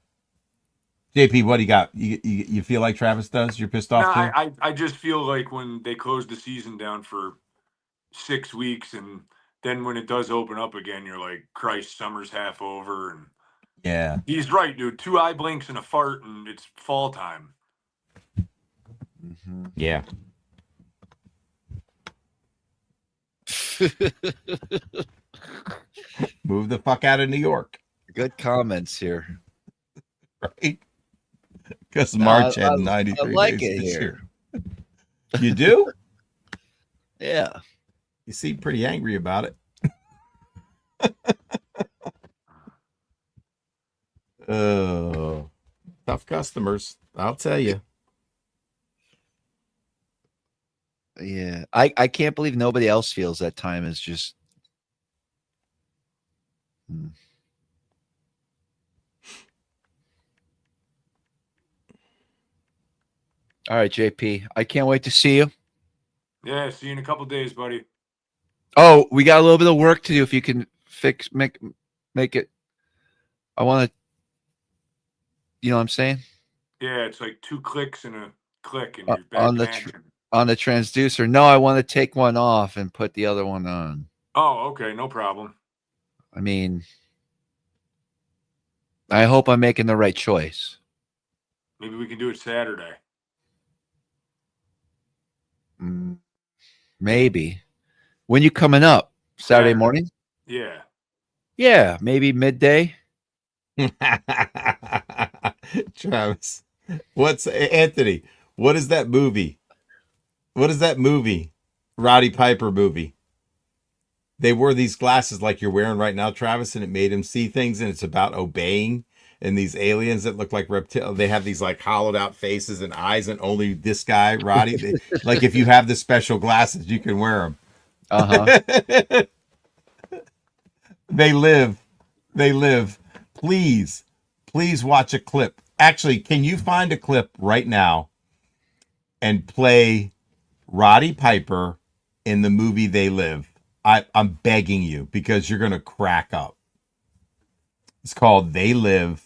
JP, what do you got? You feel like Travis does? You're pissed off too? I just feel like when they close the season down for 6 weeks, and then when it does open up again, you're like, Christ, summer's half over. And yeah, he's right, dude. 2 eye blinks and a fart, and it's fall time. Mm-hmm. Yeah. Move the fuck out of New York. Good comments here. Right? Because March had 93 I like days it this here. year. You do? Yeah. You seem pretty angry about it. Oh, tough customers. I'll tell you. Yeah. I can't believe nobody else feels that time is just. All right, JP. I can't wait to see you. Yeah, see you in a couple days, buddy. Oh, we got a little bit of work to do. If you can make it. I want to. You know what I'm saying? Yeah, it's like 2 clicks and a click, and you're back on in the action. On the transducer. No, I want to take one off and put the other one on. Oh, okay, no problem. I mean, I hope I'm making the right choice. Maybe we can do it Saturday. Maybe. When you coming up? Saturday morning? Yeah. Yeah, maybe midday. Travis, what's Anthony? What is that movie? What is that movie? Roddy Piper movie. They wore these glasses like you're wearing right now, Travis, and it made him see things, and it's about obeying. And these aliens that look like reptiles, they have these like hollowed out faces and eyes, and only this guy, Roddy, like if you have the special glasses, you can wear them. Uh-huh. They live. Please watch a clip. Actually, can you find a clip right now and play Roddy Piper in the movie They Live? I'm begging you, because you're going to crack up. It's called They Live,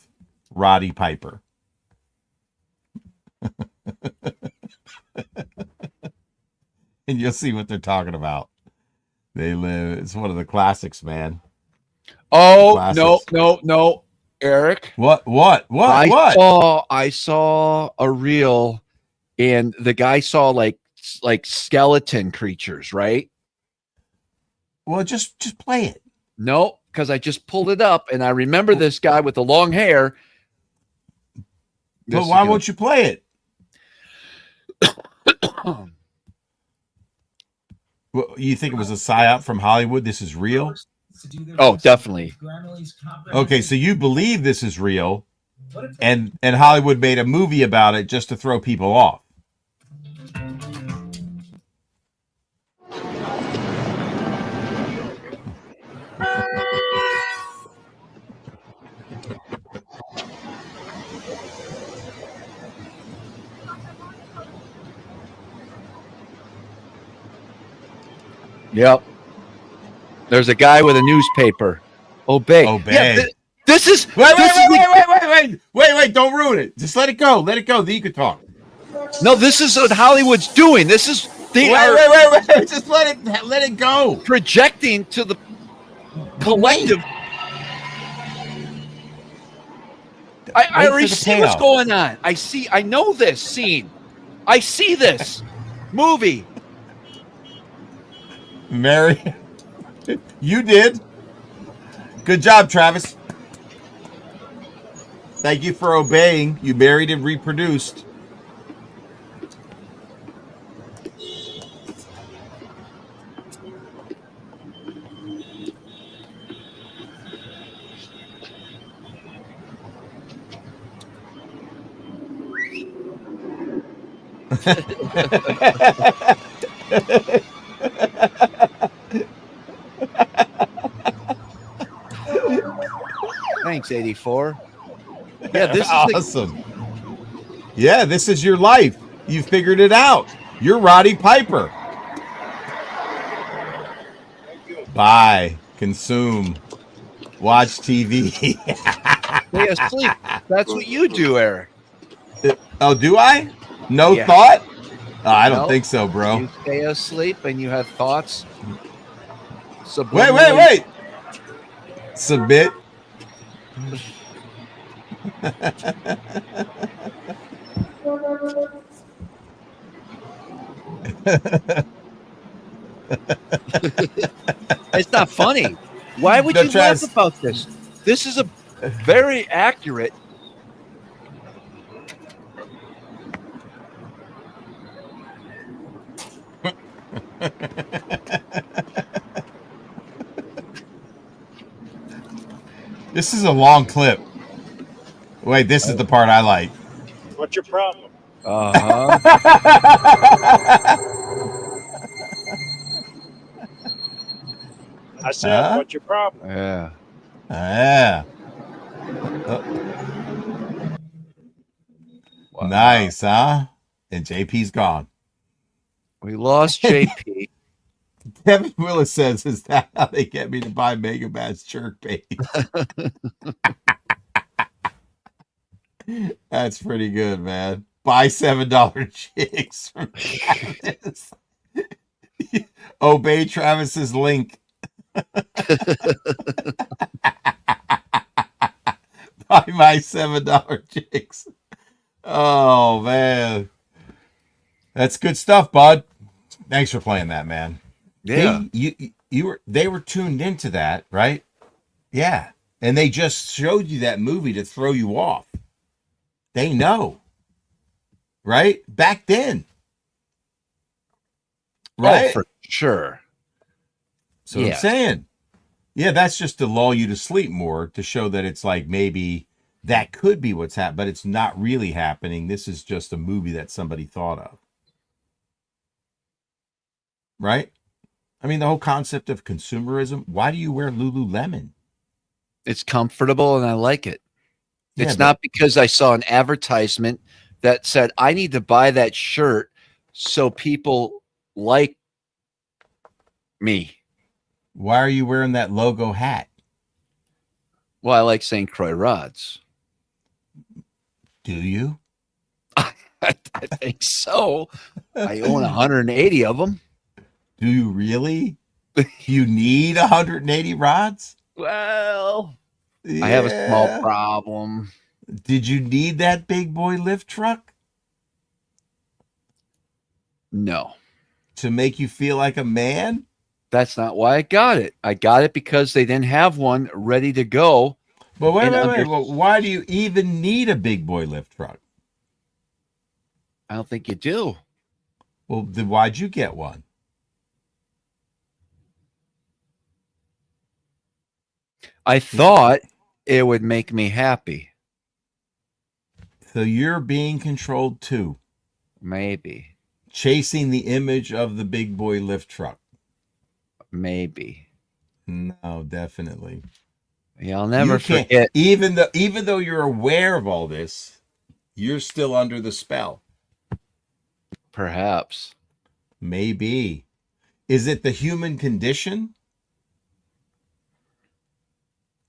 Roddy Piper. And you'll see what they're talking about. They Live. It's one of the classics, man. Oh, no, Eric. What? I saw a reel, and the guy saw like skeleton creatures, right? Well, just play it. No, because I just pulled it up, and I remember this guy with the long hair. But why won't you play it? Well, you think it was a psyop from Hollywood? This is real? Oh, definitely. Okay, so you believe this is real, and Hollywood made a movie about it just to throw people off. Yep. There's a guy with a newspaper. Obey. Yeah, this is. Wait! Don't ruin it. Just let it go. Let it go. Then you can talk. No, this is what Hollywood's doing. This is wait. Just let it go. Projecting to the collective. I already see what's going on. I know this scene. I see this movie. Mary, you did. Good job, Travis. Thank you for obeying. You married and reproduced. Thanks, 84. Yeah, this is awesome. Yeah, this is your life. You figured it out. You're Roddy Piper. Buy, consume, watch TV. stay asleep. That's what you do, Eric. Oh, do I? No Yeah. thought? Oh, I don't No. think so, bro. You stay asleep and you have thoughts. Wait. Submit. It's not funny. Why would No, you laugh about this? This is a very accurate. This is a long clip. Wait, this is the part I like. What's your problem? Uh-huh. I said, what's your problem? Yeah. Yeah. Wow. Nice, huh? And JP's gone. We lost JP. Kevin Willis says, is that how they get me to buy Mega Bad's jerk bait? That's pretty good, man. Buy $7 chicks from Travis. Obey Travis's link. Buy my $7 chicks. Oh man. That's good stuff, bud. Thanks for playing that, man. Yeah. They were tuned into that, right? Yeah. And they just showed you that movie to throw you off. They know. Right? Back then. Right? Oh, for sure. So I'm saying. Yeah, that's just to lull you to sleep more, to show that it's like maybe that could be what's happening, but it's not really happening. This is just a movie that somebody thought of. Right? I mean, the whole concept of consumerism. Why do you wear Lululemon? It's comfortable and I like it. Yeah, It's not because I saw an advertisement that said I need to buy that shirt so people like me. Why are you wearing that logo hat? Well, I like St. Croix rods. Do you? I think so. I own 180 of them. Do you really? You need 180 rods? Well, Yeah. I have a small problem. Did you need that big boy lift truck No, to make you feel like a man? that's not why I got it. I got it because they didn't have one ready to go. But wait. And Well, why do you even need a big boy lift truck? I don't think you do. Well, then why'd you get one? I thought it would make me happy. So you're being controlled too. Maybe. Chasing the image of the big boy lift truck. Maybe. No, definitely. Yeah, I'll never You can't- forget. Even though you're aware of all this, you're still under the spell. Perhaps. Maybe. Is it the human condition?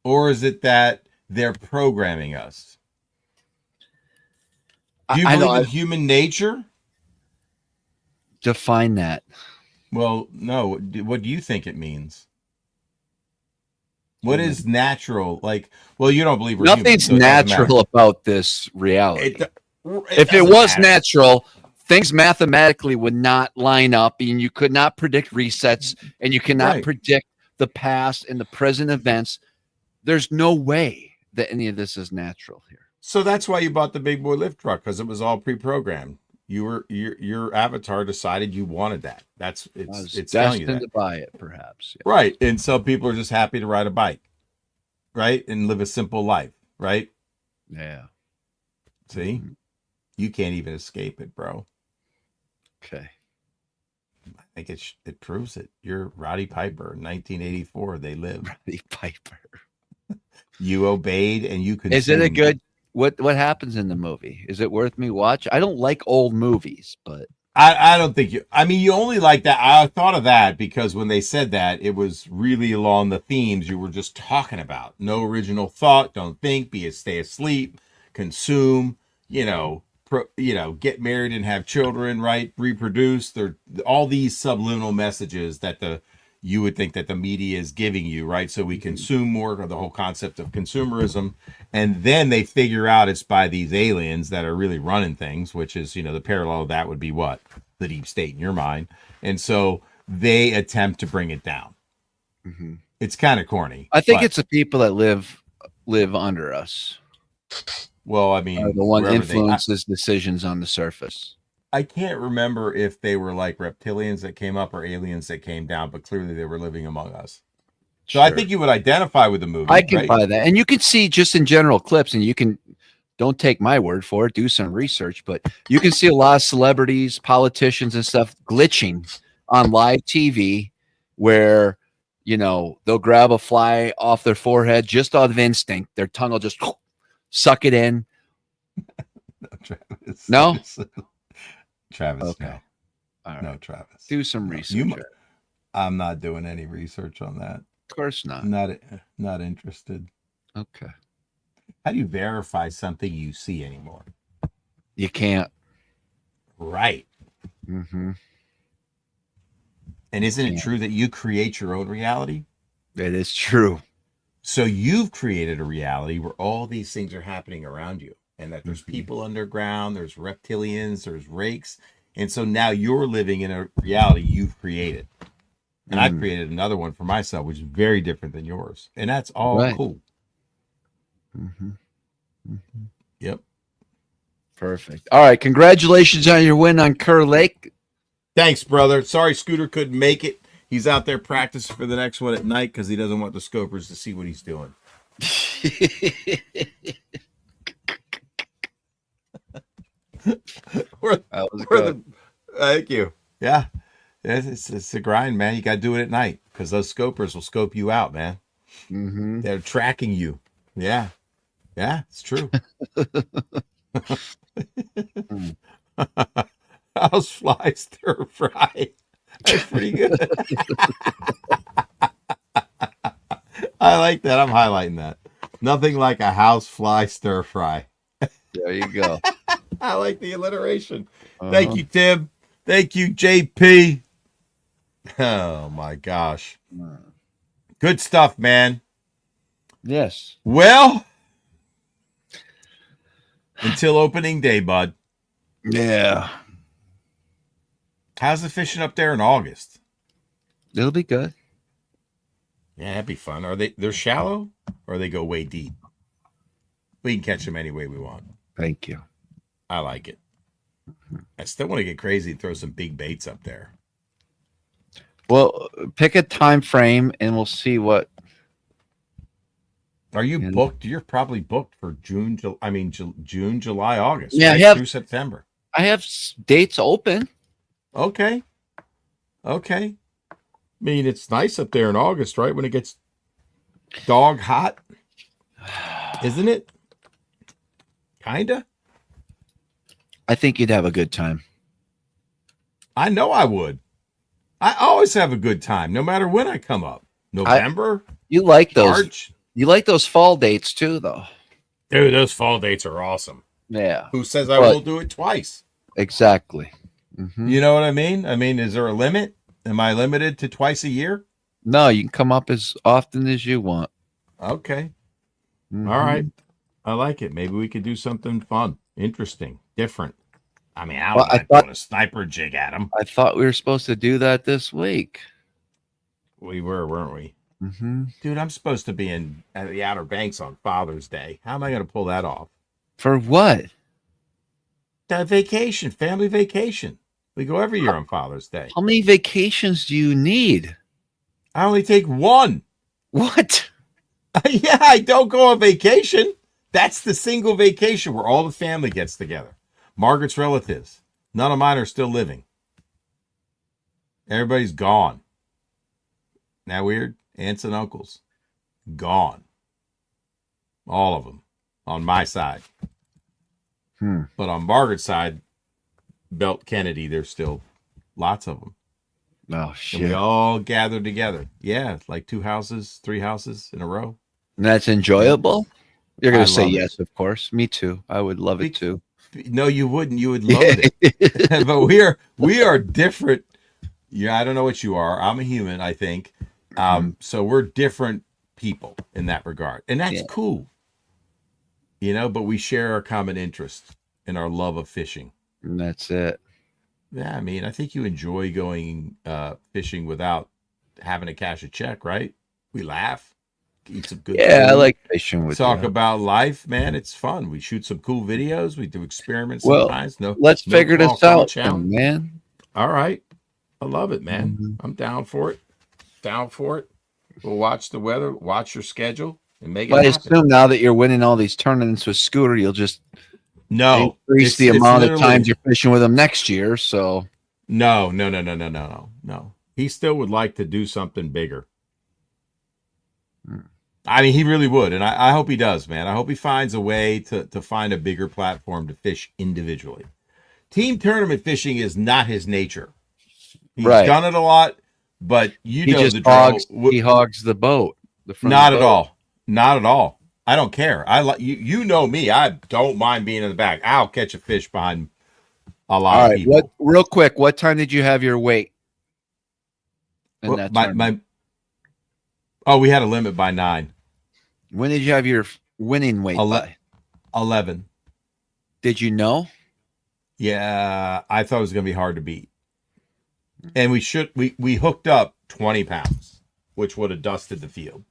Or is it that they're programming us? Do you I know. believe in human nature? Define that. Well, no. What do you think it means? What is natural? Like, well, you don't believe we're Nothing's human, so it doesn't matter. natural about this reality. If it doesn't was matter. natural, things mathematically would not line up, and you could not predict resets, and you cannot Right. predict the past and the present events. There's no way that any of this is natural here. So that's why you bought the big boy lift truck, because it was all pre-programmed. Your avatar decided you wanted that. I was It's telling you destined that. to buy it, perhaps. Yeah. Right. And so people are just happy to ride a bike, right? And live a simple life, right? Yeah. See? You can't even escape it, bro. Okay. I think it proves it. You're Roddy Piper in 1984. They live. Roddy Piper. You obeyed and you consumed. Is it a good? What happens in the movie? Is it worth me watch? I don't like old movies, but I don't think you. I mean, you only like that. I thought of that because when they said that, it was really along the themes you were just talking about. No original thought. Don't think. Stay asleep. Consume. Get married and have children. Right. Reproduce. They're all these subliminal messages that you would think that the media is giving you, right? So we consume more, of the whole concept of consumerism. And then they figure out it's by these aliens that are really running things, which is, the parallel of that would be what? The deep state in your mind. And so they attempt to bring it down. Mm-hmm. It's kind of corny. I think it's the people that live under us. Well, I mean, the one influences decisions on the surface. I can't remember if they were like reptilians that came up or aliens that came down, but clearly they were living among us. So I think you would identify with the movie. I can buy that. And you can see just in general clips, and you can, don't take my word for it, do some research, but you can see a lot of celebrities, politicians and stuff glitching on live TV where, they'll grab a fly off their forehead just out of instinct. Their tongue will just suck it in. Travis. No? Travis, okay. No. All right. No, Travis. Do some research. I'm not doing any research on that. Of course not. Not interested. Okay. How do you verify something you see anymore? You can't. Right. Mm-hmm. And isn't it true that you create your own reality? It is true. So you've created a reality where all these things are happening around you. And that there's people underground, there's reptilians, there's rakes. And so now you're living in a reality you've created. And I've created another one for myself, which is very different than yours. And that's all cool. Mm-hmm. Mm-hmm. Yep. Perfect. All right. Congratulations on your win on Kerr Lake. Thanks, brother. Sorry Scooter couldn't make it. He's out there practicing for the next one at night because he doesn't want the scopers to see what he's doing. Thank you. Yeah. It's a grind, man. You got to do it at night because those scopers will scope you out, man. Mm-hmm. They're tracking you. Yeah. Yeah, it's true. House fly stir fry. That's pretty good. I like that. I'm highlighting that. Nothing like a house fly stir fry. There you go. I like the alliteration. Thank you, Tim. Thank you, JP. Oh, my gosh. Good stuff, man. Yes. Well, until opening day, bud. Yeah. How's the fishing up there in August? It'll be good. Yeah, that'd be fun. They're shallow or they go way deep? We can catch them any way we want. Thank you. I like it. I still want to get crazy and throw some big baits up there. Well, pick a time frame and we'll see what. Are you booked? You're probably booked for June, July, August. Yeah, right? Through September. I have dates open. Okay. I mean, it's nice up there in August, right? When it gets dog hot, isn't it? Kinda. I think you'd have a good time. I know I would. I always have a good time, no matter when I come up. November. You like those? March. You like those fall dates too, though. Dude, those fall dates are awesome. Yeah. Who says I won't do it twice? Exactly. Mm-hmm. You know what I mean? I mean, is there a limit? Am I limited to twice a year? No, you can come up as often as you want. Okay. Mm-hmm. All right. I like it. Maybe we could do something fun, interesting, different. I mean, I don't want a sniper jig at him. I thought we were supposed to do that this week. We were, weren't we? Mm-hmm. Dude, I'm supposed to be at the Outer Banks on Father's Day. How am I going to pull that off? For what? The vacation, family vacation. We go every year on Father's Day. How many vacations do you need? I only take one. What? Yeah, I don't go on vacation. That's the single vacation where all the family gets together. Margaret's relatives. None of mine are still living. Everybody's gone. Isn't that weird? Aunts and uncles. Gone. All of them on my side. But on Margaret's side, Belt Kennedy, there's still lots of them. Oh, shit. And we all gathered together. Yeah, like 2 houses, 3 houses in a row. And that's enjoyable? You're going I to say love it. yes, of course. Me too. I would love it too. No, you wouldn't. You would love it. But we are different. Yeah, I don't know what you are. I'm a human, I think. So we're different people in that regard. And that's cool. You know, but we share our common interest in our love of fishing. And that's it. Yeah, I mean, I think you enjoy going fishing without having to cash a check, right? We laugh, eat some good food, I like fishing with talk you. about life, man. It's fun. We shoot some cool videos. We do experiments Well, sometimes. let's figure this out, challenge. man. All right. I love it, man. I'm down for it. Down for it. We'll watch the weather, watch your schedule, and make it I happen. assume now that you're winning all these tournaments with Scooter, you'll just increase the it's amount of literally- times you're fishing with him next year. So No. He still would like to do something bigger. I mean, he really would, and I hope he does, man. I hope he finds a way to find a bigger platform to fish individually. Team tournament fishing is not his nature. He's done it a lot, but he just hogs the boat. Not at all. Not at all. I don't care. I like you know me. I don't mind being in the back. I'll catch a fish behind a lot of people. Real quick, what time did you have your weight? In that tournament? We had a limit by 9. When did you have your winning weight by? 11. Did you know? Yeah, I thought it was going to be hard to beat. And we hooked up 20 pounds, which would have dusted the field.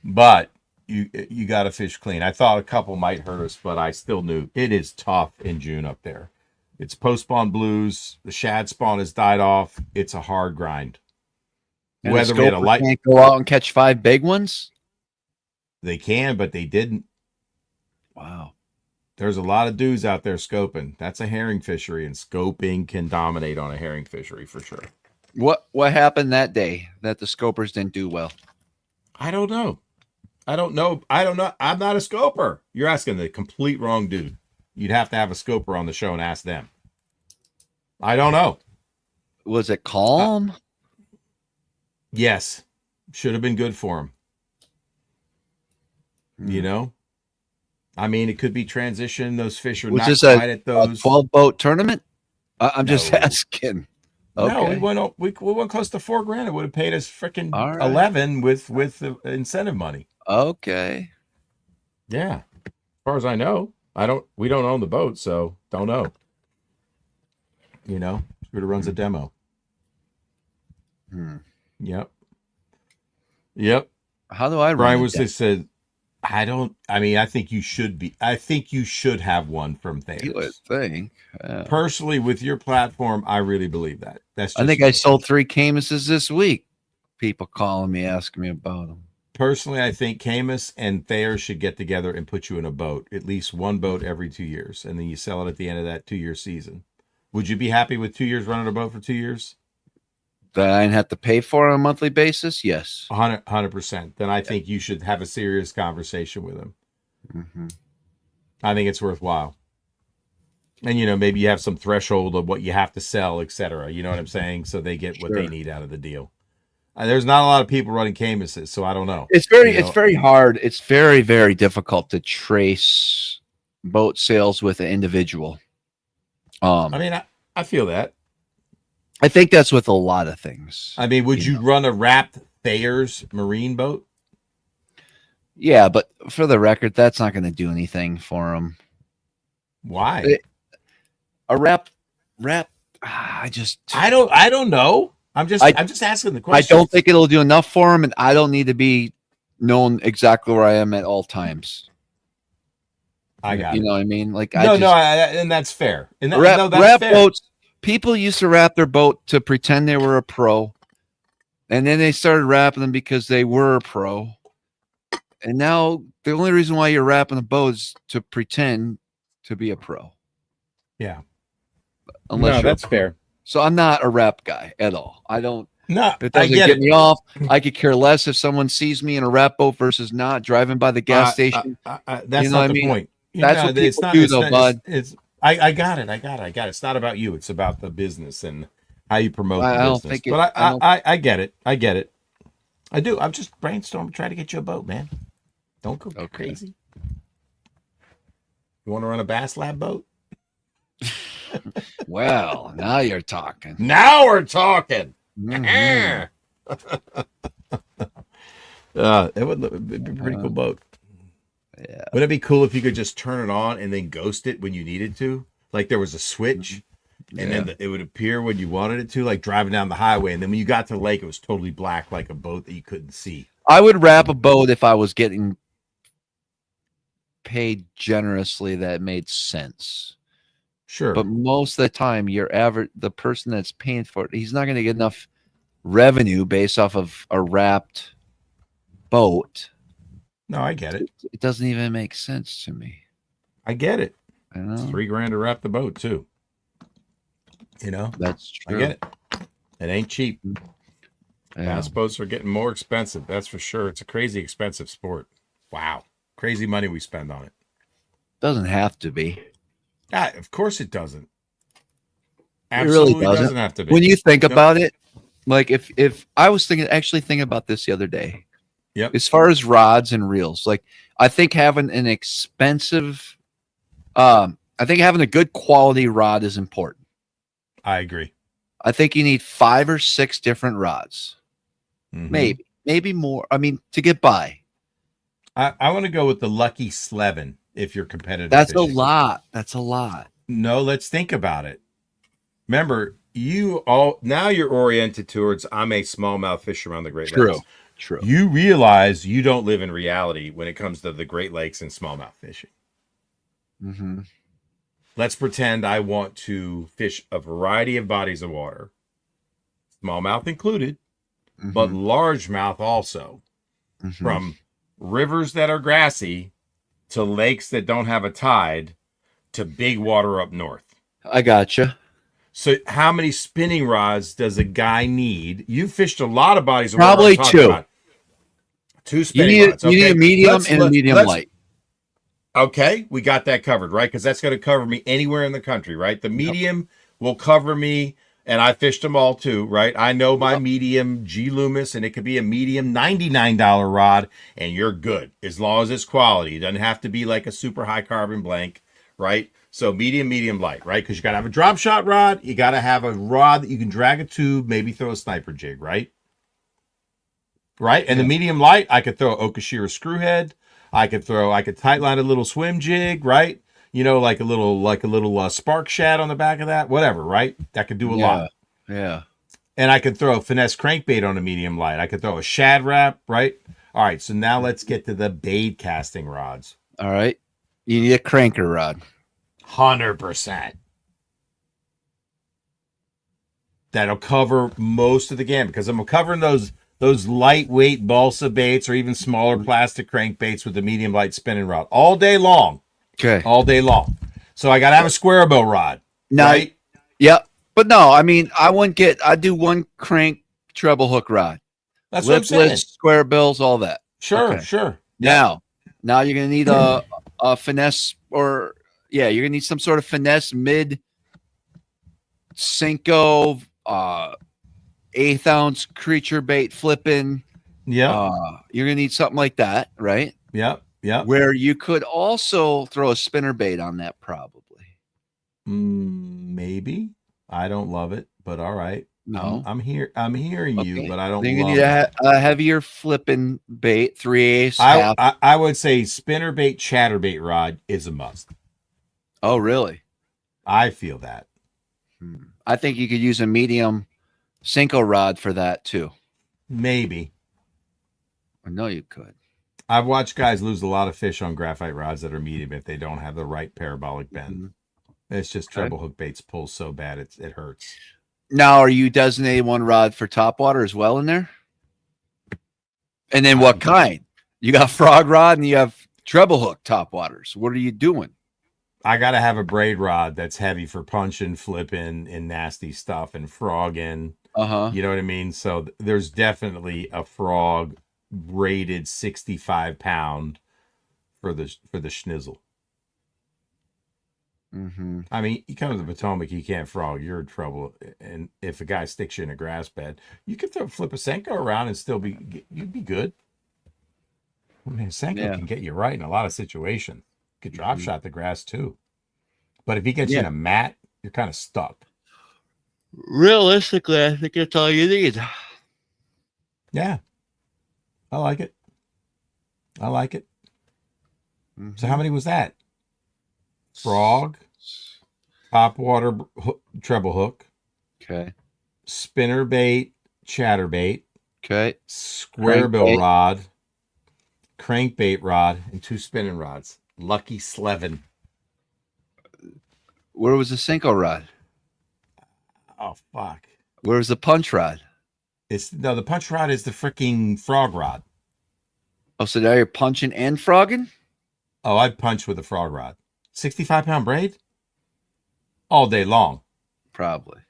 But you got to fish clean. I thought a couple might hurt us, but I still knew it is tough in June up there. It's post-spawn blues. The shad spawn has died off. It's a hard grind. And Whether we had a light, can't go out and catch 5 big ones. They can, but they didn't. Wow. There's a lot of dudes out there scoping. That's a herring fishery, and scoping can dominate on a herring fishery for sure. What happened that day that the scopers didn't do well? I don't know. I'm not a scoper. You're asking the complete wrong dude. You'd have to have a scoper on the show and ask them. I don't know. Was it calm? Yes. Should have been good for him. You know? I mean, it could be transition. Those fish are not quite at those. 12-boat tournament? I'm just asking. Okay. No, we went close to $4,000. It would have paid us freaking 11 with the incentive money. Okay. Yeah. As far as I know, we don't own the boat, so don't know. You know, Scooter runs a demo. Yep. How do I run? Brian was just said, I think you should have one from Thayers. You would think. Personally, with your platform, I really believe that. I think I sold 3 Camises this week. People calling me, asking me about them. Personally, I think Camus and Thayers should get together and put you in a boat, at least one boat every 2 years, and then you sell it at the end of that 2-year season. Would you be happy with 2 years running a boat for 2 years? That I didn't have to pay for on a monthly basis? Yes. 100%. Then I think you should have a serious conversation with them. I think it's worthwhile. And, you know, maybe you have some threshold of what you have to sell, etc. You know what I'm saying? So they get what they need out of the deal. There's not a lot of people running Camises, so I don't know. It's very hard. It's very, very difficult to trace boat sales with an individual. I mean, I feel that. I think that's with a lot of things. I mean, would you run a wrapped Thayers marine boat? Yeah, but for the record, that's not going to do anything for them. Why? A wrap. I don't know. I'm just asking the question. I don't think it'll do enough for them, and I don't need to be known exactly where I am at all times. I got you know what I mean? Like and that's fair. And that's fair. Boats. People used to wrap their boat to pretend they were a pro, and then they started wrapping them because they were a pro. And now the only reason why you're wrapping a boat is to pretend to be a pro. Yeah. Unless that's fair. So I'm not a wrap guy at all. I don't. No, It I doesn't get get it. me off. I could care less if someone sees me in a wrap boat versus not driving by the gas station. That's You know what I not the mean? point. That's what it's people not. do, It's though, not. bud. I got it. It's not about you. It's about the business and how you promote the I don't business. think it. But I don't. I get it. I get it. I do. I'm just brainstorming, trying to get you a boat, man. Don't go crazy. You want to run a Bass Lab boat? Well, now you're talking. Now we're talking. Mhm. It'd be a pretty cool boat. Yeah. Wouldn't it be cool if you could just turn it on and then ghost it when you needed to? Like there was a switch, and then it would appear when you wanted it to, like driving down the highway. And then when you got to the lake, it was totally black, like a boat that you couldn't see. I would wrap a boat if I was getting paid generously. That made sense. Sure. But most of the time, the person that's paying for it, he's not going to get enough revenue based off of a wrapped boat. No, I get it. It doesn't even make sense to me. I get it. I know. It's $3,000 to wrap the boat too. You know, That's true. I get it. It ain't cheap. Yeah. Bass boats are getting more expensive. That's for sure. It's a crazy expensive sport. Wow. Crazy money we spend on it. Doesn't have to be. Of course it doesn't. It really Absolutely doesn't have to be. When you think about it, like if I was thinking about this the other day. Yep. As far as rods and reels, like I think having an expensive, I think having a good quality rod is important. I agree. I think you need 5 or 6 different rods, Mhm. maybe more. I mean, to get by. I want to go with the Lucky Slevin if you're competitive. That's fishing. a lot. That's a lot. No, let's think about it. Remember, now you're oriented towards I'm a smallmouth fisherman on the Great Lakes. True. You realize you don't live in reality when it comes to the Great Lakes and smallmouth fishing. Mm-hmm. Let's pretend I want to fish a variety of bodies of water, smallmouth included, but largemouth also, from rivers that are grassy to lakes that don't have a tide to big water up north. I gotcha. So how many spinning rods does a guy need? You fished a lot of bodies of Probably water. I'm talking 2. about 2 spinning rods. You need a medium and a medium light. Okay, we got that covered, right? Because that's going to cover me anywhere in the country, right? The medium will cover me, and I fished them all too, right? I know my medium G Loomis, and it could be a medium $99 rod, and you're good as long as it's quality. It doesn't have to be like a super high carbon blank, right? So medium light, right? Because you got to have a drop shot rod. You got to have a rod that you can drag a tube, maybe throw a sniper jig, right? Right? And the medium light, I could throw an Okashira screwhead. I could tightline a little swim jig, right? You know, like a little spark shad on the back of that, whatever, right? That could do a lot. Yeah. And I could throw a finesse crankbait on a medium light. I could throw a shad wrap, right? All right, so now let's get to the bait casting rods. All right. You need a cranker rod. 100%. That'll cover most of the game because I'm covering those lightweight balsa baits or even smaller plastic crankbaits with the medium light spinning rod all day long. Okay. All day long. So I got to have a square bow rod. Right? Yep. But no, I mean, I do 1 crank treble hook rod. That's what I'm saying. Lipless, square bills, all that. Sure, sure. Now you're going to need a finesse you're going to need some sort of finesse mid Cinco, 1/8 ounce creature bait flipping. Yeah. You're going to need something like that, right? Yep. Where you could also throw a spinner bait on that, probably. Maybe. I don't love it, but all right. No, I'm hearing you, but I don't. Then you love need it. a heavier flipping bait, 3/8. I would say spinnerbait, chatterbait rod is a must. Oh, really? I feel that. I think you could use a medium Cinco rod for that too. Maybe. I know you could. I've watched guys lose a lot of fish on graphite rods that are medium if they don't have the right parabolic bend. It's just treble hook baits pull so bad it hurts. Now, are you designating 1 rod for topwater as well in there? And then what kind? You got frog rod and you have treble hook topwaters. What are you doing? I gotta have a braid rod that's heavy for punching, flipping, and nasty stuff, and frogging. You know what I mean? So there's definitely a frog rated 65 pound for the schnizzle. I mean, you come to the Potomac, you can't frog, you're in trouble. And if a guy sticks you in a grass bed, you can flip a Senko around and still you'd be good. I mean, Senko can get you right in a lot of situations. You could drop shot the grass too. But if he gets you in a mat, you're kind of stuck. Realistically, I think that's all you need. Yeah. I like it. I like it. So how many was that? Frog, top water treble hook. Okay. Spinner bait, chatterbait. Okay. Square bill rod, crankbait rod, and 2 spinning rods. Lucky Slevin. Where was the Senko rod? Oh fuck. Where was the punch rod? The punch rod is the freaking frog rod. Oh, so now you're punching and frogging? Oh, I'd punch with a frog rod. 65-pound braid? All day long. Probably.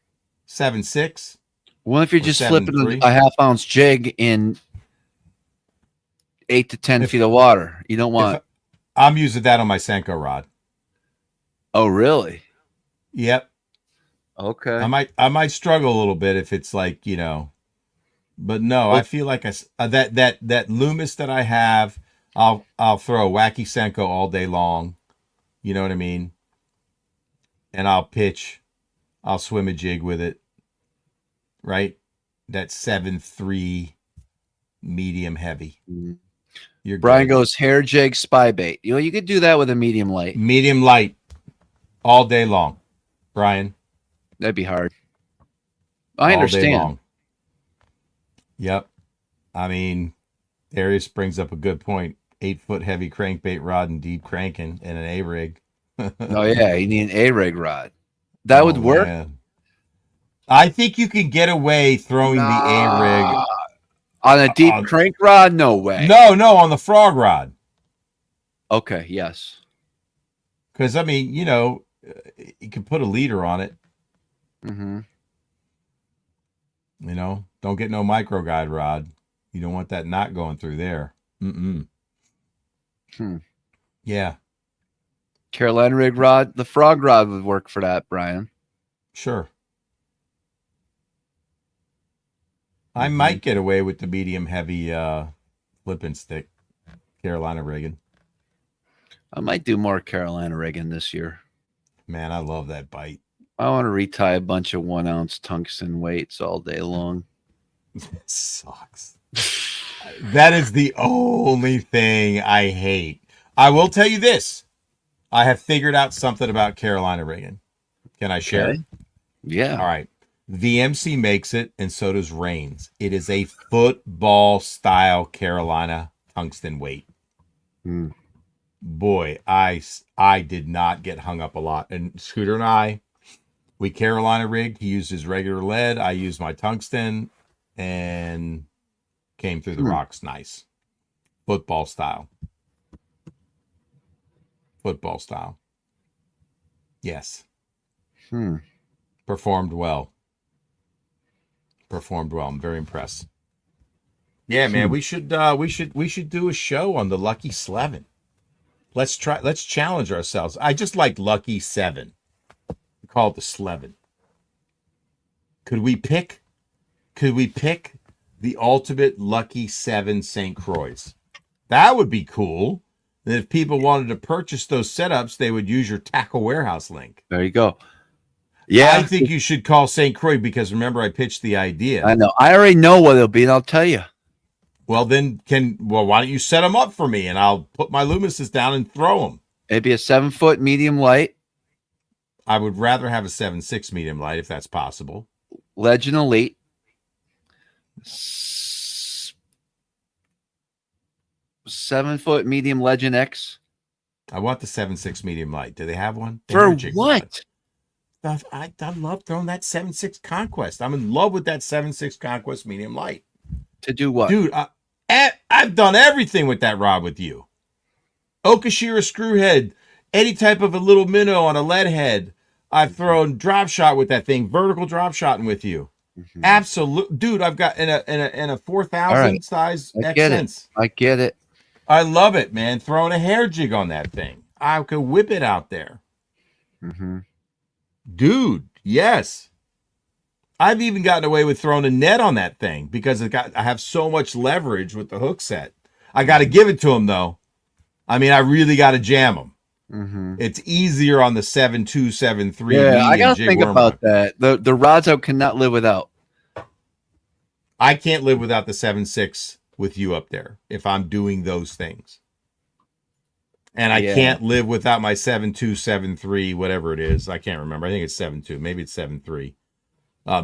7.6. What if you're just 7.3? flipping a half-ounce jig in 8 to 10 feet of water? You don't want... I'm using that on my Senko rod. Oh, really? Yep. Okay. I might struggle a little bit if it's like, you know, but no, I feel like that Loomis that I have, I'll throw a wacky Senko all day long. You know what I mean? And I'll swim a jig with it. Right? That 7.3 medium heavy. Brian goes hair jig spy bait. You know, you could do that with a medium light. Medium light all day long. Brian. That'd be hard. I understand. Yep. I mean, Darius brings up a good point. 8-foot heavy crankbait rod and deep cranking and an A-rig. Oh, yeah. You need an A-rig rod. That would work. Man. I think you can get away throwing the A-rig. On a deep crank rod? No way. No, on the frog rod. Okay, yes. Because, I mean, you know, you can put a leader on it. You know, don't get no micro guide rod. You don't want that knot going through there. Yeah. Carolina rig rod. The frog rod would work for that, Brian. Sure. I might get away with the medium heavy flipping stick Carolina rigging. I might do more Carolina rigging this year. Man, I love that bite. I want to retie a bunch of 1-ounce tungsten weights all day long. It sucks. That is the only thing I hate. I will tell you this. I have figured out something about Carolina rigging. Can I share it? Yeah. All right. VMC makes it, and so does Reigns. It is a football-style Carolina tungsten weight. Boy, I did not get hung up a lot. And Scooter and I, we Carolina rigged. He used his regular lead. I used my tungsten, and came through the rocks nice. Football style. Football style. Yes. Performed well. I'm very impressed. Yeah, man, we should do a show on the Lucky Slevin. Let's challenge ourselves. I just like Lucky 7. We call it the Slevin. Could we pick the ultimate Lucky 7 St. Croix? That would be cool. And if people wanted to purchase those setups, they would use your Tackle Warehouse link. There you go. Yeah. I think you should call St. Croix because remember I pitched the idea. I know. I already know what it'll be, and I'll tell you. Well, then why don't you set them up for me and I'll put my Loomises down and throw them. It'd be a 7-foot medium light. I would rather have a 7.6 medium light if that's possible. Legend Elite. 7-foot medium Legend X. I want the 7.6 medium light. Do they have one? For what? I love throwing that 7.6 Conquest. I'm in love with that 7.6 Conquest medium light. To do what? Dude, I've done everything with that rod with you. Okashira screwhead, Any type of a little minnow on a lead head. I've thrown drop shot with that thing, vertical drop shotting with you. Absolute, dude. I've got in a 4,000 size X-Sense. I get it. I love it, man. Throwing a hair jig on that thing. I could whip it out there. Dude, yes. I've even gotten away with throwing a net on that thing because I have so much leverage with the hook set. I got to give it to him, though. I mean, I really got to jam him. It's easier on the 7.2, 7.3. Yeah, I gotta think about that. The rods I cannot live without. I can't live without the 7.6 with you up there if I'm doing those things. And I can't live without my 7.2, 7.3, whatever it is. I can't remember. I think it's 7.2. Maybe it's 7.3.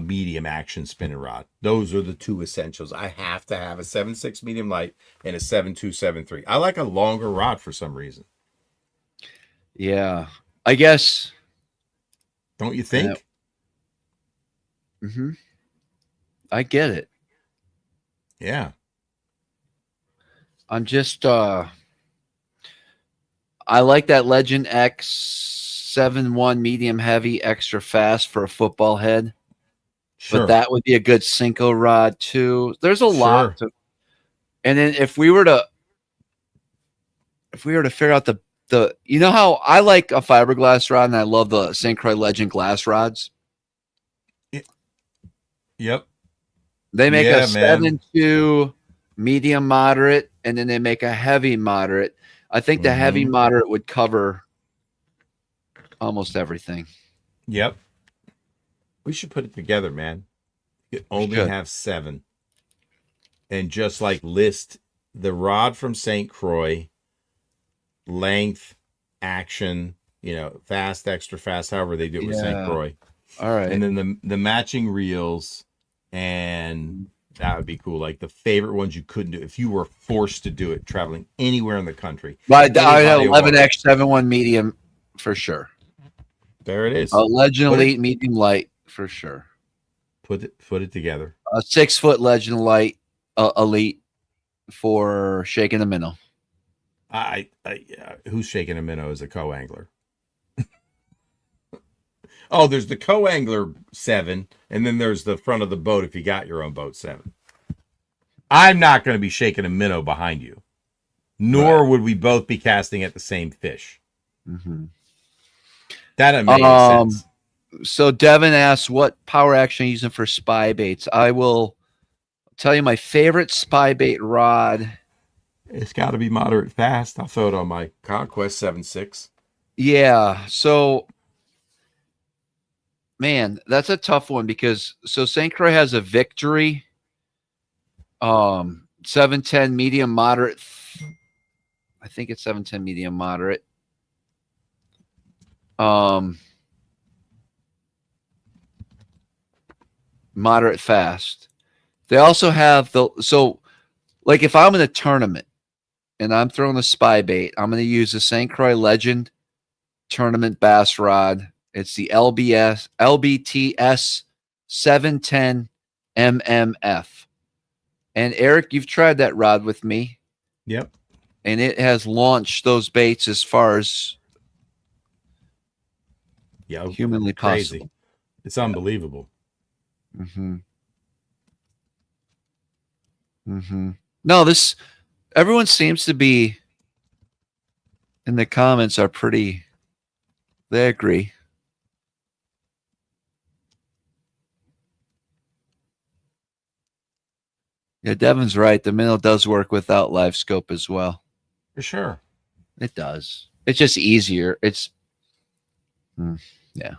Medium action spinning rod. Those are the two essentials. I have to have a 7.6 medium light and a 7.2, 7.3. I like a longer rod for some reason. Yeah, I guess. Don't you think? I get it. Yeah. I'm just I like that Legend X 7.1 medium heavy extra fast for a football head. Sure. But that would be a good Cinco rod too. There's a lot to, and then if we were to figure out the you know how I like a fiberglass rod and I love the St. Croix Legend glass rods. Yep. They make a 7.2 medium moderate, and then they make a heavy moderate. I think the heavy moderate would cover almost everything. Yep. We should put it together, man. You only have 7. And just like list the rod from St. Croix, length, action, fast, extra fast, however they do it with St. Croix. All right. And then the matching reels, and that would be cool. Like the favorite ones you couldn't do if you were forced to do it traveling anywhere in the country. Right. I have 11X 7.1 medium for sure. There it is. A Legend Elite medium light for sure. Put it together. A 6-foot Legend Light Elite for shaking a minnow. Who's shaking a minnow as a co-angler? Oh, there's the co-angler 7, and then there's the front of the boat if you got your own boat 7. I'm not going to be shaking a minnow behind you, nor would we both be casting at the same fish. That makes sense. So Devin asks, what power action are you using for spy baits? I will tell you my favorite spy bait rod. It's got to be moderate fast. I'll throw it on my Conquest 7.6. Yeah. So, man, that's a tough one because St. Croix has a Victory 710 medium moderate. I think it's 710 medium moderate. Moderate fast. They also have like if I'm in a tournament and I'm throwing a spy bait, I'm going to use the St. Croix Legend tournament bass rod. It's the LBTS 710 MMF. And Eric, you've tried that rod with me. Yep. And it has launched those baits as far as humanly crazy. possible. It's unbelievable. No, everyone seems to be in the comments are pretty, they agree. Yeah, Devin's right. The minnow does work without live scope as well. For sure. It does. It's just easier. Yeah.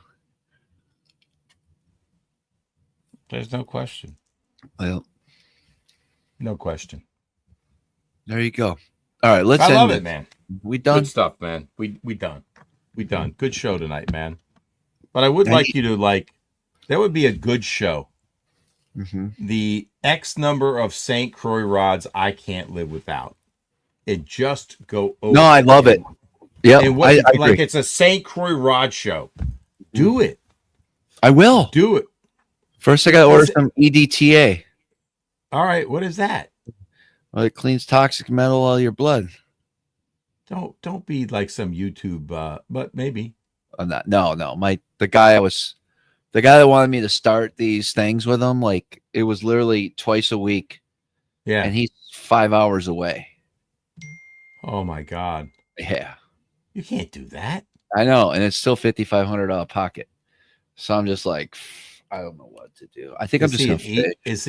There's no question. Well, no question. There you go. All right, let's I end love it, it, man. We done? Good stuff, man. We done. We done. Good show tonight, man. But I would like you to that would be a good show. The X number of St. Croix rods I can't live without. It just go over. No, I love it. Yeah, and I like agree. it's a St. Croix rod show. Do it. I will. Do it. First, I got to order some EDTA. All right. What is that? Well, it cleans toxic metal out of your blood. Don't be like some YouTube, but maybe. I'm not. No. The guy that wanted me to start these things with him, like it was literally twice a week, Yeah. and he's 5 hours away. Oh my God. Yeah, You can't do that. I know, and it's still $5,500 pocket. So I'm just like, I don't know what to do. I think I'm just gonna is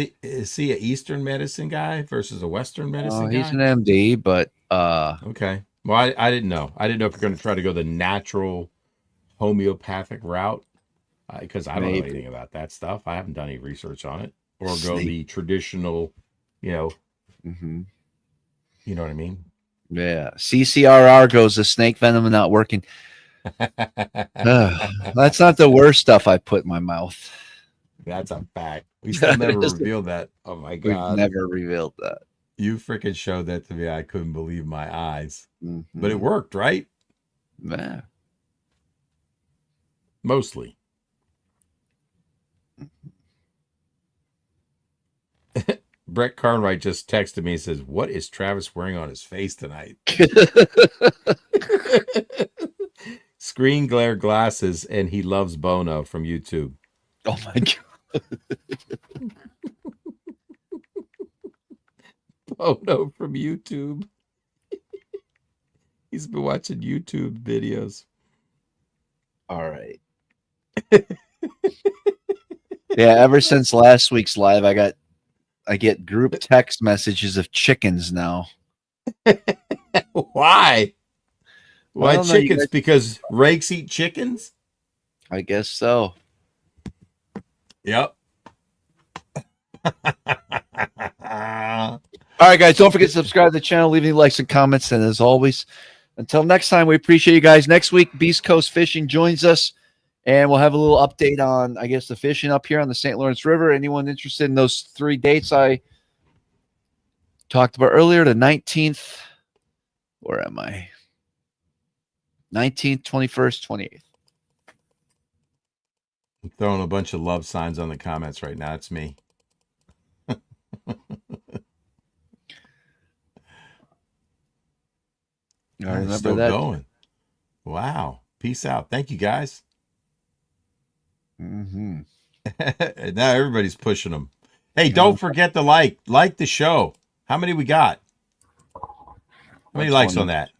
he an Eastern medicine guy versus a Western medicine guy? He's an MD, but okay. Well, I didn't know. I didn't know if you're going to try to go the natural homeopathic route, because I don't know anything about that stuff. I haven't done any research on it, or go the traditional, you know what I mean? Yeah. CCRR goes the snake venom not working. That's not the worst stuff I put in my mouth. That's a fact. We still never revealed that. Oh my God. We've never revealed that. You freaking showed that to me. I couldn't believe my eyes. Mm-hmm. But it worked, right? Yeah. Mostly. Brett Carnwright just texted me and says, "What is Travis wearing on his face tonight?" Screen glare glasses, and he loves Bono from YouTube. Oh my God. Bono from YouTube. He's been watching YouTube videos. All right. Yeah, ever since last week's live, I get group text messages of chickens now. Why? Why Well, no, chickens? Because rakes eat chickens? I guess so. Yep. All right, guys, don't forget to subscribe to the channel, leave any likes and comments. And as always, until next time, we appreciate you guys. Next week, Beast Coast Fishing joins us, and we'll have a little update on, I guess, the fishing up here on the St. Lawrence River. Anyone interested in those 3 dates I talked about earlier, the 19th, where am I? 19th, 21st, 28th. I'm throwing a bunch of love signs on the comments right now. It's me. I remember still that. Going. Wow. Peace out. Thank you, guys. Mm-hmm. Now everybody's pushing them. Hey, don't forget to like the show. How many we got? How many likes on that?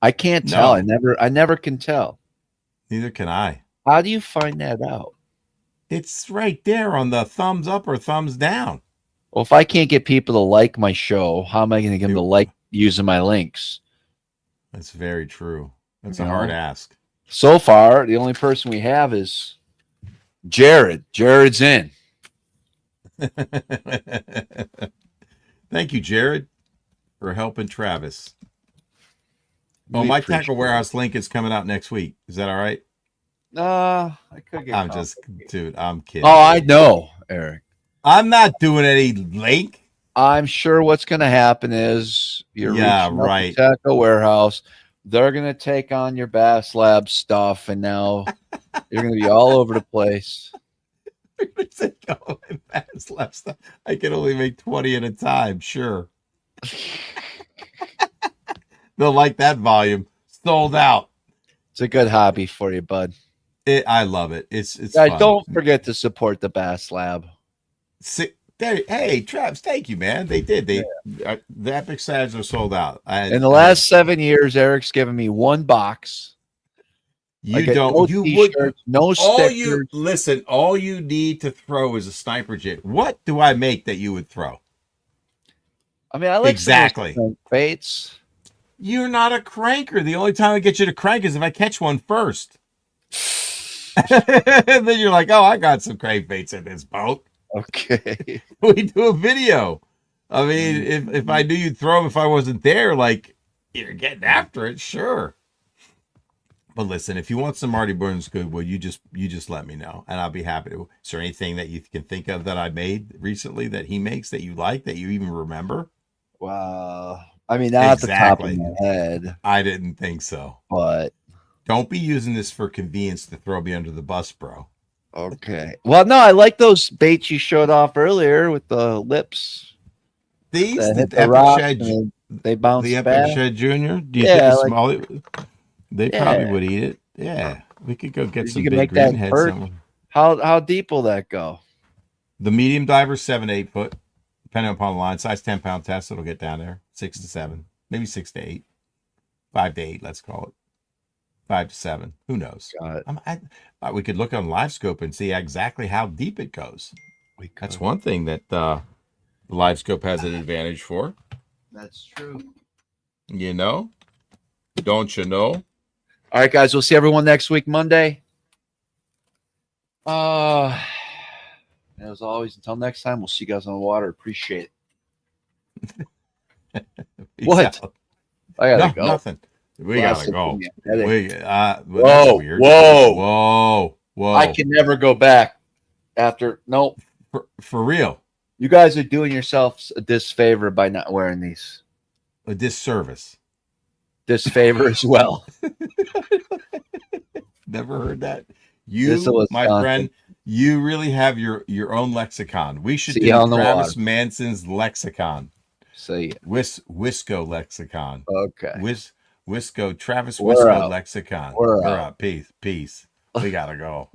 I can't tell. I never can tell. Neither can I. How do you find that out? It's right there on the thumbs up or thumbs down. Well, if I can't get people to like my show, how am I going to get them to like using my links? That's very true. That's a hard ask. So far, the only person we have is Jared. Jared's in. Thank you, Jared, for helping Travis. Oh, my Tackle Warehouse link is coming out next week. Is that all right? I could get. I'm kidding. Oh, I know, Eric. I'm not doing any link. I'm sure what's going to happen is you're right. Tackle Warehouse. They're going to take on your Bass Lab stuff, and now you're going to be all over the place. Bass Lab stuff. I can only make 20 at a time. Sure. They'll like that volume. Sold out. It's a good hobby for you, bud. I love it. It's guys, fun. don't forget to support the Bass Lab. Hey, Travis, thank you, man. They did. The Epic Sads are sold out. In the last 7 years, Eric's given me one box. You don't. No you would. No stickers. Listen. All you need to throw is a sniper jig. What do I make that you would throw? I mean, I like exactly baits. You're not a cranker. The only time I get you to crank is if I catch one first. And then you're like, oh, I got some crankbaits in this boat. Okay. We do a video. I mean, if I knew you'd throw them if I wasn't there, like, you're getting after it, sure. But listen, if you want some Marty Burns Goodwood, you just let me know, and I'll be happy to. Is there anything that you can think of that I made recently that he makes that you like, that you even remember? Wow. I mean, not at the top of my head. I didn't think so. But don't be using this for convenience to throw me under the bus, bro. Okay. Well, no, I like those baits you showed off earlier with the lips. These, the rock, they bounce The Epic back. Shed Junior. Do you Yeah, think like- Smalley? They Yeah. probably would eat it. Yeah, we could go get You some can big make that greenhead perch. somewhere. How deep will that go? The medium diver 7 to 8 foot, depending upon the line size. 10-pound test, it'll get down there 6 to 7, maybe 6 to 8, 5 to 8. Let's call it 5 to 7. Who knows? Got it. We could look on live scope and see exactly how deep it goes. That's one thing that the live scope has an advantage for. That's true. You know, don't you know? All right, guys. We'll see everyone next week, Monday. As always, until next time, we'll see you guys on the water. Appreciate it. Peace What? out. I gotta go. Nothing. We gotta go. That's Whoa, weird. whoa. Whoa. I can never go back after. Nope. For real. You guys are doing yourselves a disfavor by not wearing these. A disservice. Disfavor as well. Never heard that. This You, is my Wisconsin. friend, you really have your own lexicon. We should See do you on the Travis water. Manson's lexicon. See ya. Wisco lexicon. Okay. Wisco, Travis We're Wisco out. lexicon. We're We're out. out. Peace. We gotta go.